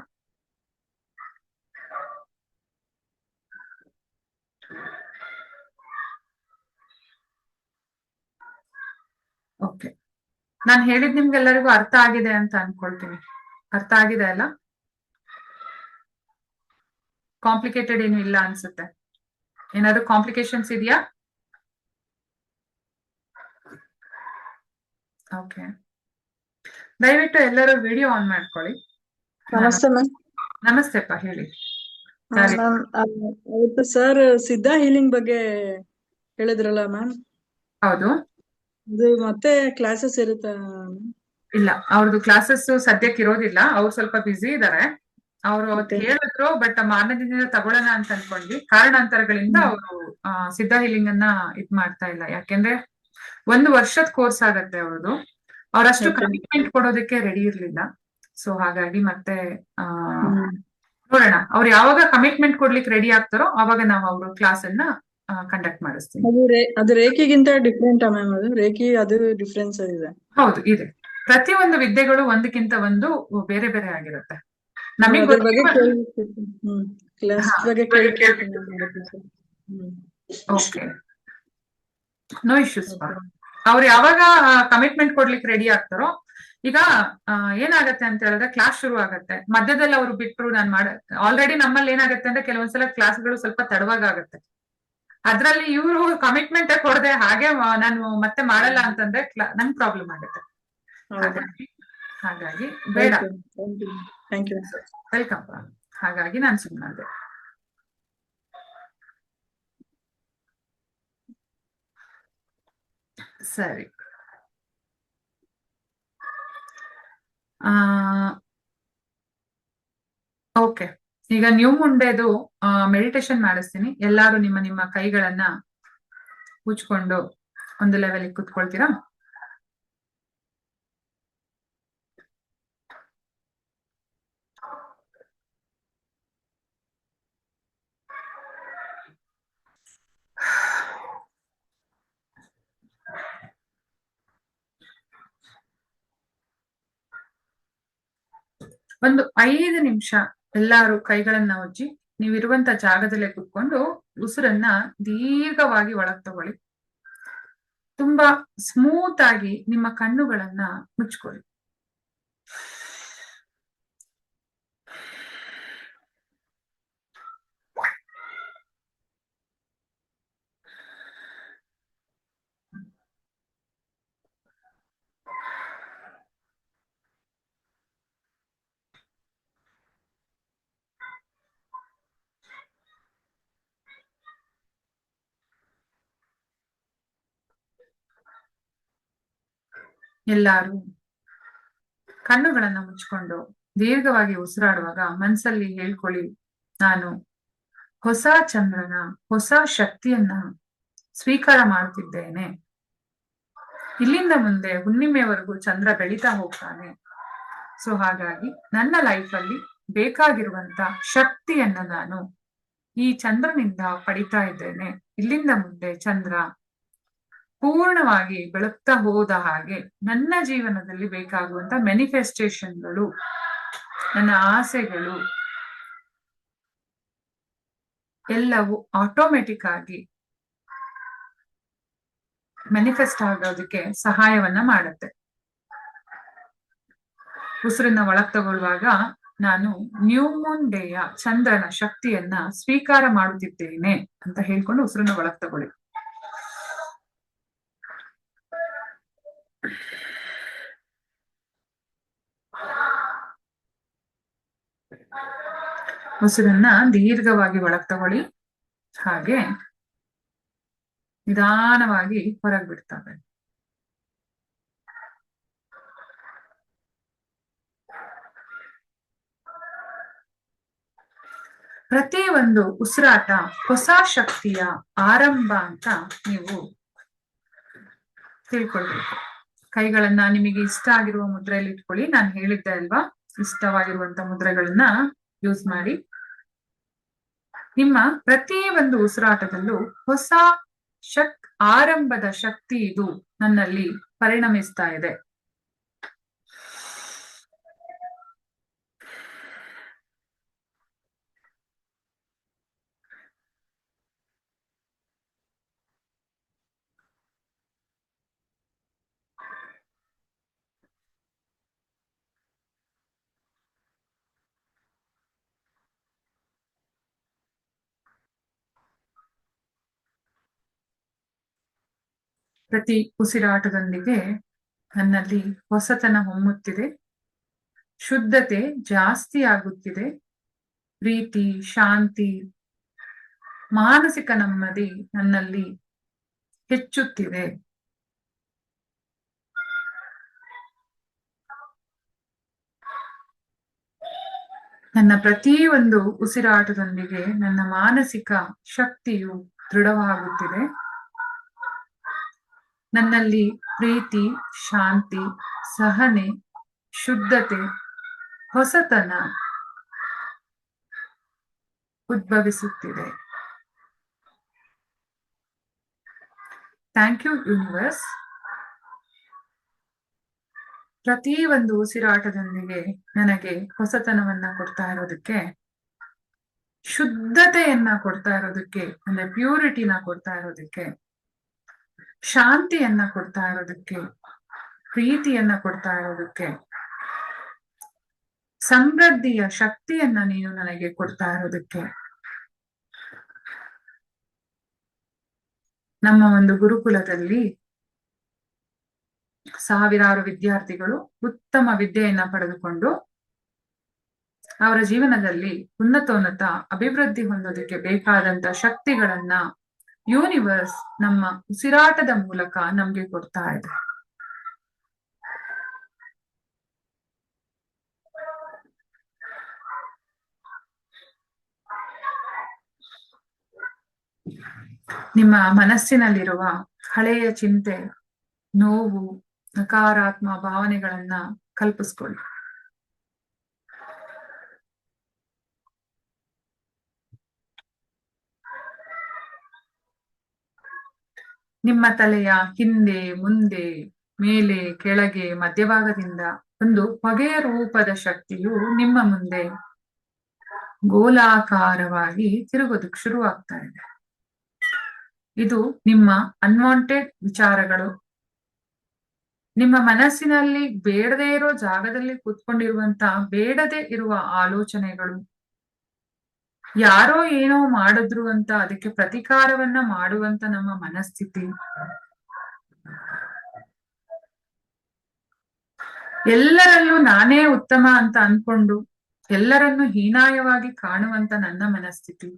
Speaker 1: ಓಕೆ, ನಾನು ಹೇಳಿದ್ ನಿಮ್ಗೆಲ್ಲರಿಗೂ ಅರ್ಥ ಆಗಿದೆ ಅಂತ ಅನ್ಕೊಳ್ತೀನಿ. ಅರ್ಥ ಆಗಿದೆ ಅಲ್ಲ? ಕಾಂಪ್ಲಿಕೇಟೆಡ್ ಏನು ಇಲ್ಲ ಅನ್ಸುತ್ತೆ. ಏನಾದ್ರು ಕಾಂಪ್ಲಿಕೇಶನ್ಸ್ ಇದೆಯಾ? ಓಕೆ, ದಯವಿಟ್ಟು ಎಲ್ಲರೂ ವಿಡಿಯೋ ಆನ್ ಮಾಡ್ಕೊಳ್ಳಿ.
Speaker 2: ನಮಸ್ತೆ ಮ್ಯಾಮ್.
Speaker 1: ನಮಸ್ತೆಪ್ಪ, ಹೇಳಿ.
Speaker 2: ಮ್ಯಾಮ್, ಇವತ್ತು ಸರ್ ಸಿದ್ಧಾ ಹೀಲಿಂಗ್ ಬಗ್ಗೆ ಹೇಳಿದ್ರಲ್ಲ ಮ್ಯಾಮ್,
Speaker 1: ಹೌದು.
Speaker 2: ಅದು ಮತ್ತೆ ಕ್ಲಾಸಸ್ ಇರುತ್ತಾ?
Speaker 1: ಇಲ್ಲ, ಅವ್ರದ್ದು ಕ್ಲಾಸಸ್ ಸದ್ಯಕ್ಕೆ ಇರೋದಿಲ್ಲ. ಅವ್ರು ಸ್ವಲ್ಪ ಬ್ಯುಸಿ ಇದಾರೆ. ಅವ್ರು ಅವತ್ತು ಹೇಳಿದ್ರು, ಬಟ್ ಮಾರನೇ ದಿನ ತಗೊಳ್ಳೋಣ ಅಂತ ಅನ್ಕೊಂಡ್ವಿ. ಕಾರಣಾಂತರಗಳಿಂದ ಅವರು ಸಿದ್ಧಾ ಹೀಲಿಂಗ್ ಅನ್ನ ಇದ್ ಮಾಡ್ತಾ ಇಲ್ಲ. ಯಾಕೆಂದ್ರೆ 1 ವರ್ಷದ ಕೋರ್ಸ್ ಆಗತ್ತೆ ಅವ್ರದ್ದು. ಅವ್ರಷ್ಟು ಕಮಿಟ್ಮೆಂಟ್ ಕೊಡೋದಕ್ಕೆ ರೆಡಿ ಇರ್ಲಿಲ್ಲ. ಸೊ ಹಾಗಾಗಿ ಮತ್ತೆ ನೋಡೋಣ, ಅವ್ರು ಯಾವಾಗ ಕಮಿಟ್ಮೆಂಟ್ ಕೊಡ್ಲಿಕ್ಕೆ ರೆಡಿ ಆಗ್ತಾರೋ ಅವಾಗ ನಾವು ಅವ್ರ ಕ್ಲಾಸ್ ಅನ್ನ ಕಂಡಕ್ಟ್ ಮಾಡಿಸ್ತೀವಿ.
Speaker 2: ಅದು ರೇಖಿಗಿಂತ ಡಿಫ್ರೆಂಟ್ ಮ್ಯಾಮ್? ಅದು ರೇಖಿ ಅದು ಡಿಫ್ರೆನ್ಸ್ ಇದೆ?
Speaker 1: ಹೌದು, ಇದೆ. ಪ್ರತಿಯೊಂದು ವಿದ್ಯೆಗಳು ಒಂದಕ್ಕಿಂತ ಒಂದು ಬೇರೆ ಬೇರೆ ಆಗಿರುತ್ತೆ. ನಮಗೆ ಓಕೆ, ನೋ ಇಶ್ಯೂಸ್. ಅವ್ರು ಯಾವಾಗ ಕಮಿಟ್ಮೆಂಟ್ ಕೊಡ್ಲಿಕ್ಕೆ ರೆಡಿ ಆಗ್ತಾರೋ, ಈಗ ಏನಾಗತ್ತೆ ಅಂತ ಹೇಳಿದ್ರೆ ಕ್ಲಾಸ್ ಶುರು ಆಗತ್ತೆ, ಮಧ್ಯದಲ್ಲಿ ಅವ್ರು ಬಿಟ್ರು ನಾನು ಆಲ್ರೆಡಿ ನಮ್ಮಲ್ಲಿ ಏನಾಗತ್ತೆ ಅಂದ್ರೆ ಕೆಲವೊಂದ್ಸಲ ಕ್ಲಾಸ್ಗಳು ಸ್ವಲ್ಪ ತಡವಾಗತ್ತೆ. ಅದ್ರಲ್ಲಿ ಇವ್ರು ಕಮಿಟ್ಮೆಂಟ್ ಕೊಡದೆ ಹಾಗೆ ನಾನು ಮತ್ತೆ ಮಾಡಲ್ಲ ಅಂತಂದ್ರೆ ನಂಗೆ ಪ್ರಾಬ್ಲಮ್ ಆಗುತ್ತೆ. ಹಾಗಾಗಿ ಬೇಡ. ವೆಲ್ಕಮ್. ಹಾಗಾಗಿ ನಾನು ಸುಮ್ಮನಾದೆ. ಸರಿ, ಓಕೆ. ಈಗ ನೀವು ಮುಂಡೆದು ಮೆಡಿಟೇಷನ್ ಮಾಡಿಸ್ತೀನಿ. ಎಲ್ಲಾರು ನಿಮ್ಮ ನಿಮ್ಮ ಕೈಗಳನ್ನ ಉಜ್ಕೊಂಡು ಒಂದು ಲೆವೆಲ್ ಕುತ್ಕೊಳ್ತೀರಾ? ಒಂದು 5 ನಿಮಿಷ ಎಲ್ಲಾರು ಕೈಗಳನ್ನ ಉಜ್ಜಿ ನೀವಿರುವಂತ ಜಾಗದಲ್ಲೇ ಕುತ್ಕೊಂಡು ಉಸಿರನ್ನ ದೀರ್ಘವಾಗಿ ಒಳಗ್ ತಗೊಳ್ಳಿ. ತುಂಬಾ ಸ್ಮೂತ್ ಆಗಿ ನಿಮ್ಮ ಕಣ್ಣುಗಳನ್ನ ಮುಚ್ಕೊಳ್ಳಿ. ಎಲ್ಲಾರು ಕಣ್ಣುಗಳನ್ನ ಮುಚ್ಕೊಂಡು ದೀರ್ಘವಾಗಿ ಉಸಿರಾಡುವಾಗ ಮನ್ಸಲ್ಲಿ ಹೇಳ್ಕೊಳ್ಳಿ, ನಾನು ಹೊಸ ಚಂದ್ರನ ಹೊಸ ಶಕ್ತಿಯನ್ನ ಸ್ವೀಕಾರ ಮಾಡ್ತಿದ್ದೇನೆ. ಇಲ್ಲಿಂದ ಮುಂದೆ ಹುಣ್ಣಿಮೆವರೆಗೂ ಚಂದ್ರ ಬೆಳೀತಾ ಹೋಗ್ತಾನೆ. ಸೊ ಹಾಗಾಗಿ ನನ್ನ ಲೈಫಲ್ಲಿ ಬೇಕಾಗಿರುವಂತ ಶಕ್ತಿಯನ್ನ ನಾನು ಈ ಚಂದ್ರನಿಂದ ಪಡಿತಾ ಇದ್ದೇನೆ. ಇಲ್ಲಿಂದ ಮುಂದೆ ಚಂದ್ರ ಪೂರ್ಣವಾಗಿ ಬೆಳಗ್ತಾ ಹೋದ ಹಾಗೆ ನನ್ನ ಜೀವನದಲ್ಲಿ ಬೇಕಾಗುವಂತ ಮ್ಯಾನಿಫೆಸ್ಟೇಷನ್ಗಳು, ನನ್ನ ಆಸೆಗಳು ಎಲ್ಲವೂ ಆಟೋಮೆಟಿಕ್ ಆಗಿ ಮ್ಯಾನಿಫೆಸ್ಟ್ ಆಗೋದಕ್ಕೆ ಸಹಾಯವನ್ನ ಮಾಡುತ್ತೆ. ಉಸಿರನ್ನ ಒಳಗ್ ತಗೊಳ್ಳುವಾಗ ನಾನು ನ್ಯೂ ಮೂನ್ ಡೇಯ ಚಂದ್ರನ ಶಕ್ತಿಯನ್ನ ಸ್ವೀಕಾರ ಮಾಡುತ್ತಿದ್ದೇನೆ ಅಂತ ಹೇಳ್ಕೊಂಡು ಉಸಿರನ್ನ ಒಳಗ್ ತಗೊಳ್ಳಿ. ಉಸಿರನ್ನ ದೀರ್ಘವಾಗಿ ಒಳಗ್ ತಗೊಳ್ಳಿ. ಹಾಗೆ ನಿಧಾನವಾಗಿ ಹೊರಗ್ ಬಿಡ್ತಾ ಬನ್ನಿ. ಪ್ರತಿ ಒಂದು ಉಸಿರಾಟ ಹೊಸ ಶಕ್ತಿಯ ಆರಂಭ ಅಂತ ನೀವು ತಿಳ್ಕೊಳ್ಬೇಕು. ಕೈಗಳನ್ನ ನಿಮಗೆ ಇಷ್ಟ ಆಗಿರುವ ಮುದ್ರೆಯಲ್ಲಿ ಇಟ್ಕೊಳ್ಳಿ. ನಾನು ಹೇಳಿದ್ದೆ ಅಲ್ವಾ, ಇಷ್ಟವಾಗಿರುವಂತ ಮುದ್ರೆಗಳನ್ನ ಯೂಸ್ ಮಾಡಿ. ನಿಮ್ಮ ಪ್ರತಿ ಒಂದು ಉಸಿರಾಟದಲ್ಲೂ ಹೊಸ ಆರಂಭದ ಶಕ್ತಿ ಇದು ನನ್ನಲ್ಲಿ ಪರಿಣಮಿಸ್ತಾ ಇದೆ. ಪ್ರತಿ ಉಸಿರಾಟದೊಂದಿಗೆ ನನ್ನಲ್ಲಿ ಹೊಸತನ ಹೊಮ್ಮುತ್ತಿದೆ, ಶುದ್ಧತೆ ಜಾಸ್ತಿ ಆಗುತ್ತಿದೆ, ಪ್ರೀತಿ, ಶಾಂತಿ, ಮಾನಸಿಕ ನೆಮ್ಮದಿ ನನ್ನಲ್ಲಿ ಹೆಚ್ಚುತ್ತಿದೆ. ನನ್ನ ಪ್ರತಿ ಒಂದು ಉಸಿರಾಟದೊಂದಿಗೆ ನನ್ನ ಮಾನಸಿಕ ಶಕ್ತಿಯು ದೃಢವಾಗುತ್ತಿದೆ. ನನ್ನಲ್ಲಿ ಪ್ರೀತಿ, ಶಾಂತಿ, ಸಹನೆ, ಶುದ್ಧತೆ, ಹೊಸತನ ಉದ್ಭವಿಸುತ್ತಿದೆ. Thank you universe. ಪ್ರತಿ ಒಂದು ಉಸಿರಾಟದೊಂದಿಗೆ ನನಗೆ ಹೊಸತನವನ್ನ ಕೊಡ್ತಾ ಇರೋದಕ್ಕೆ, ಶುದ್ಧತೆಯನ್ನ ಕೊಡ್ತಾ ಇರೋದಕ್ಕೆ, ಅಂದ್ರೆ ಪ್ಯೂರಿಟಿನ ಕೊಡ್ತಾ ಇರೋದಕ್ಕೆ, ಶಾಂತಿಯನ್ನ ಕೊಡ್ತಾ ಇರೋದಕ್ಕೆ, ಪ್ರೀತಿಯನ್ನ ಕೊಡ್ತಾ ಇರೋದಕ್ಕೆ, ಸಮೃದ್ಧಿಯ ಶಕ್ತಿಯನ್ನ ನೀನು ನನಗೆ ಕೊಡ್ತಾ ಇರೋದಕ್ಕೆ. ನಮ್ಮ ಒಂದು ಗುರುಕುಲದಲ್ಲಿ ಸಾವಿರಾರು ವಿದ್ಯಾರ್ಥಿಗಳು ಉತ್ತಮ ವಿದ್ಯೆಯನ್ನ ಪಡೆದುಕೊಂಡು ಅವರ ಜೀವನದಲ್ಲಿ ಉನ್ನತೋನ್ನತ ಅಭಿವೃದ್ಧಿ ಹೊಂದೋದಕ್ಕೆ ಬೇಕಾದಂತ ಶಕ್ತಿಗಳನ್ನ ಯೂನಿವರ್ಸ್ ನಮ್ಮ ಉಸಿರಾಟದ ಮೂಲಕ ನಮ್ಗೆ ಕೊಡ್ತಾ ಇದೆ. ನಿಮ್ಮ ಮನಸ್ಸಿನಲ್ಲಿರುವ ಹಳೆಯ ಚಿಂತೆ, ನೋವು, ನಕಾರಾತ್ಮಕ ಭಾವನೆಗಳನ್ನ ಕಲ್ಪಿಸ್ಕೊಳ್ಳಿ. ನಿಮ್ಮ ತಲೆಯ ಹಿಂದೆ, ಮುಂದೆ, ಮೇಲೆ, ಕೆಳಗೆ, ಮಧ್ಯಭಾಗದಿಂದ ಒಂದು ಹೊಗೆಯ ರೂಪದ ಶಕ್ತಿಯು ನಿಮ್ಮ ಮುಂದೆ ಗೋಲಾಕಾರವಾಗಿ ತಿರುಗೋದಕ್ಕೆ ಶುರುವಾಗ್ತಾ ಇದೆ. ಇದು ನಿಮ್ಮ ಅನ್ವಾಂಟೆಡ್ ವಿಚಾರಗಳು, ನಿಮ್ಮ ಮನಸ್ಸಿನಲ್ಲಿ ಬೇಡದೇ ಇರೋ ಜಾಗದಲ್ಲಿ ಕೂತ್ಕೊಂಡಿರುವಂತ ಬೇಡದೇ ಇರುವ ಆಲೋಚನೆಗಳು, ಯಾರೋ ಏನೋ ಮಾಡಿದ್ರು ಅಂತ ಅದಕ್ಕೆ ಪ್ರತಿಕಾರವನ್ನ ಮಾಡುವಂತ ನಮ್ಮ ಮನಸ್ಥಿತಿ, ಎಲ್ಲರಲ್ಲೂ ನಾನೇ ಉತ್ತಮ ಅಂತ ಅನ್ಕೊಂಡು ಎಲ್ಲರನ್ನು ಹೀನಾಯವಾಗಿ ಕಾಣುವಂತ ನನ್ನ ಮನಸ್ಥಿತಿ,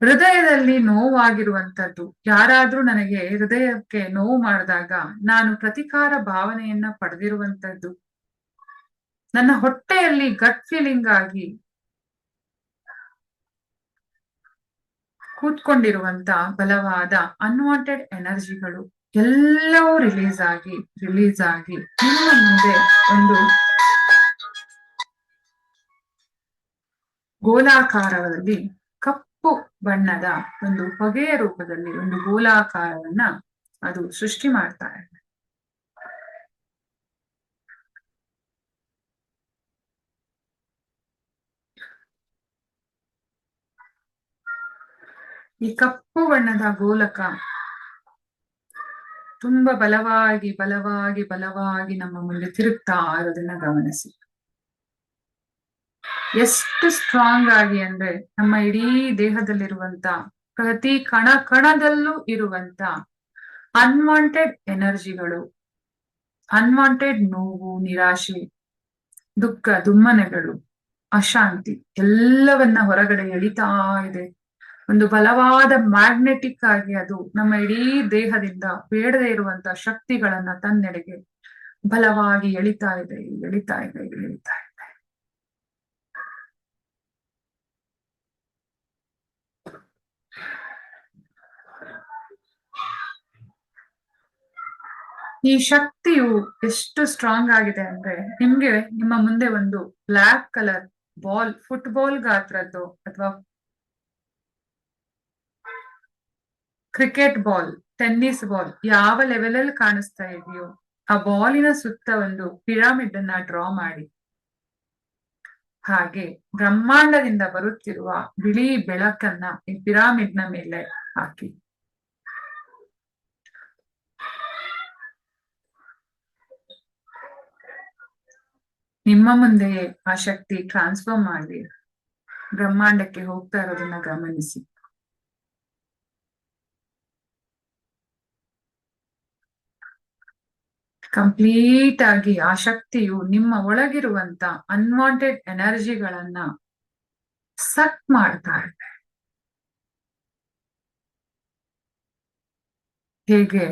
Speaker 1: ಹೃದಯದಲ್ಲಿ ನೋವಾಗಿರುವಂತದ್ದು, ಯಾರಾದ್ರೂ ನನಗೆ ಹೃದಯಕ್ಕೆ ನೋವು ಮಾಡಿದಾಗ ನಾನು ಪ್ರತಿಕಾರ ಭಾವನೆಯನ್ನ ಪಡೆದಿರುವಂತದ್ದು, ನನ್ನ ಹೊಟ್ಟೆಯಲ್ಲಿ ಗಟ್ ಫೀಲಿಂಗ್ ಆಗಿ ಕೂತ್ಕೊಂಡಿರುವಂತ ಬಲವಾದ ಅನ್ವಾಂಟೆಡ್ ಎನರ್ಜಿಗಳು ಎಲ್ಲವೂ ರಿಲೀಸ್ ಆಗಿ ನಿಮ್ಮ ಮುಂದೆ ಒಂದು ಗೋಲಾಕಾರದಲ್ಲಿ ಕಪ್ಪು ಬಣ್ಣದ ಒಂದು ಹೊಗೆಯ ರೂಪದಲ್ಲಿ ಒಂದು ಗೋಲಾಕಾರವನ್ನ ಅದು ಸೃಷ್ಟಿ ಮಾಡ್ತಾ ಇದೆ. ಈ ಕಪ್ಪು ಬಣ್ಣದ ಗೋಲಕ ತುಂಬಾ ಬಲವಾಗಿ ನಮ್ಮ ಮುಂದೆ ತಿರುಗ್ತಾ ಇರೋದನ್ನ ಗಮನಿಸಿ. ಎಷ್ಟು ಸ್ಟ್ರಾಂಗ್ ಆಗಿ ಅಂದ್ರೆ ನಮ್ಮ ಇಡೀ ದೇಹದಲ್ಲಿರುವಂತ ಪ್ರತಿ ಕಣದಲ್ಲೂ ಇರುವಂತ ಅನ್ವಾಂಟೆಡ್ ಎನರ್ಜಿಗಳು ಅನ್ವಾಂಟೆಡ್ ನೋವು, ನಿರಾಶೆ, ದುಃಖ, ದುಮ್ಮನೆಗಳು, ಅಶಾಂತಿ ಎಲ್ಲವನ್ನ ಹೊರಗಡೆ ಎಳಿತಾ ಇದೆ. ಒಂದು ಬಲವಾದ ಮ್ಯಾಗ್ನೆಟಿಕ್ ಆಗಿ ಅದು ನಮ್ಮ ಇಡೀ ದೇಹದಿಂದ ಬೇಡದೇ ಇರುವಂತ ಶಕ್ತಿಗಳನ್ನ ತನ್ನೆಡೆಗೆ ಬಲವಾಗಿ ಎಳಿತಾ ಇದೆ, ಎಳಿತಾ ಇದೆ, ಎಳಿತಾ ಇದೆ. ಈ ಶಕ್ತಿಯು ಎಷ್ಟು ಸ್ಟ್ರಾಂಗ್ ಆಗಿದೆ ಅಂದ್ರೆ ನಿಮ್ಗೆ ನಿಮ್ಮ ಮುಂದೆ ಒಂದು ಬ್ಲಾಕ್ ಕಲರ್ ಬಾಲ್, ಫುಟ್ಬಾಲ್ ಗಾತ್ರದ್ದು ಅಥವಾ ಕ್ರಿಕೆಟ್ ಬಾಲ್, ಟೆನ್ನಿಸ್ ಬಾಲ್ ಯಾವ ಲೆವೆಲ್ ಅಲ್ಲಿ ಕಾಣಿಸ್ತಾ ಇದೆಯೋ ಆ ಬಾಲಿನ ಸುತ್ತ ಒಂದು ಪಿರಾಮಿಡ್ ಅನ್ನ ಡ್ರಾ ಮಾಡಿ, ಹಾಗೆ ಬ್ರಹ್ಮಾಂಡದಿಂದ ಬರುತ್ತಿರುವ ಬಿಳಿ ಬೆಳಕನ್ನ ಈ ಪಿರಾಮಿಡ್ ನ ಮೇಲೆ ಹಾಕಿ. ನಿಮ್ಮ ಮುಂದೆಯೇ ಆ ಶಕ್ತಿ ಟ್ರಾನ್ಸ್ಫರ್ ಮಾಡಿ ಬ್ರಹ್ಮಾಂಡಕ್ಕೆ ಹೋಗ್ತಾ ಇರೋದನ್ನ ಗಮನಿಸಿ. ಕಂಪ್ಲೀಟ್ ಆಗಿ ಆ ಶಕ್ತಿಯು ನಿಮ್ಮ ಒಳಗಿರುವಂತ ಅನ್ವಾಂಟೆಡ್ ಎನರ್ಜಿಗಳನ್ನ ಸಕ್ ಮಾಡ್ತಾ ಇದೆ. ಹೇಗೆ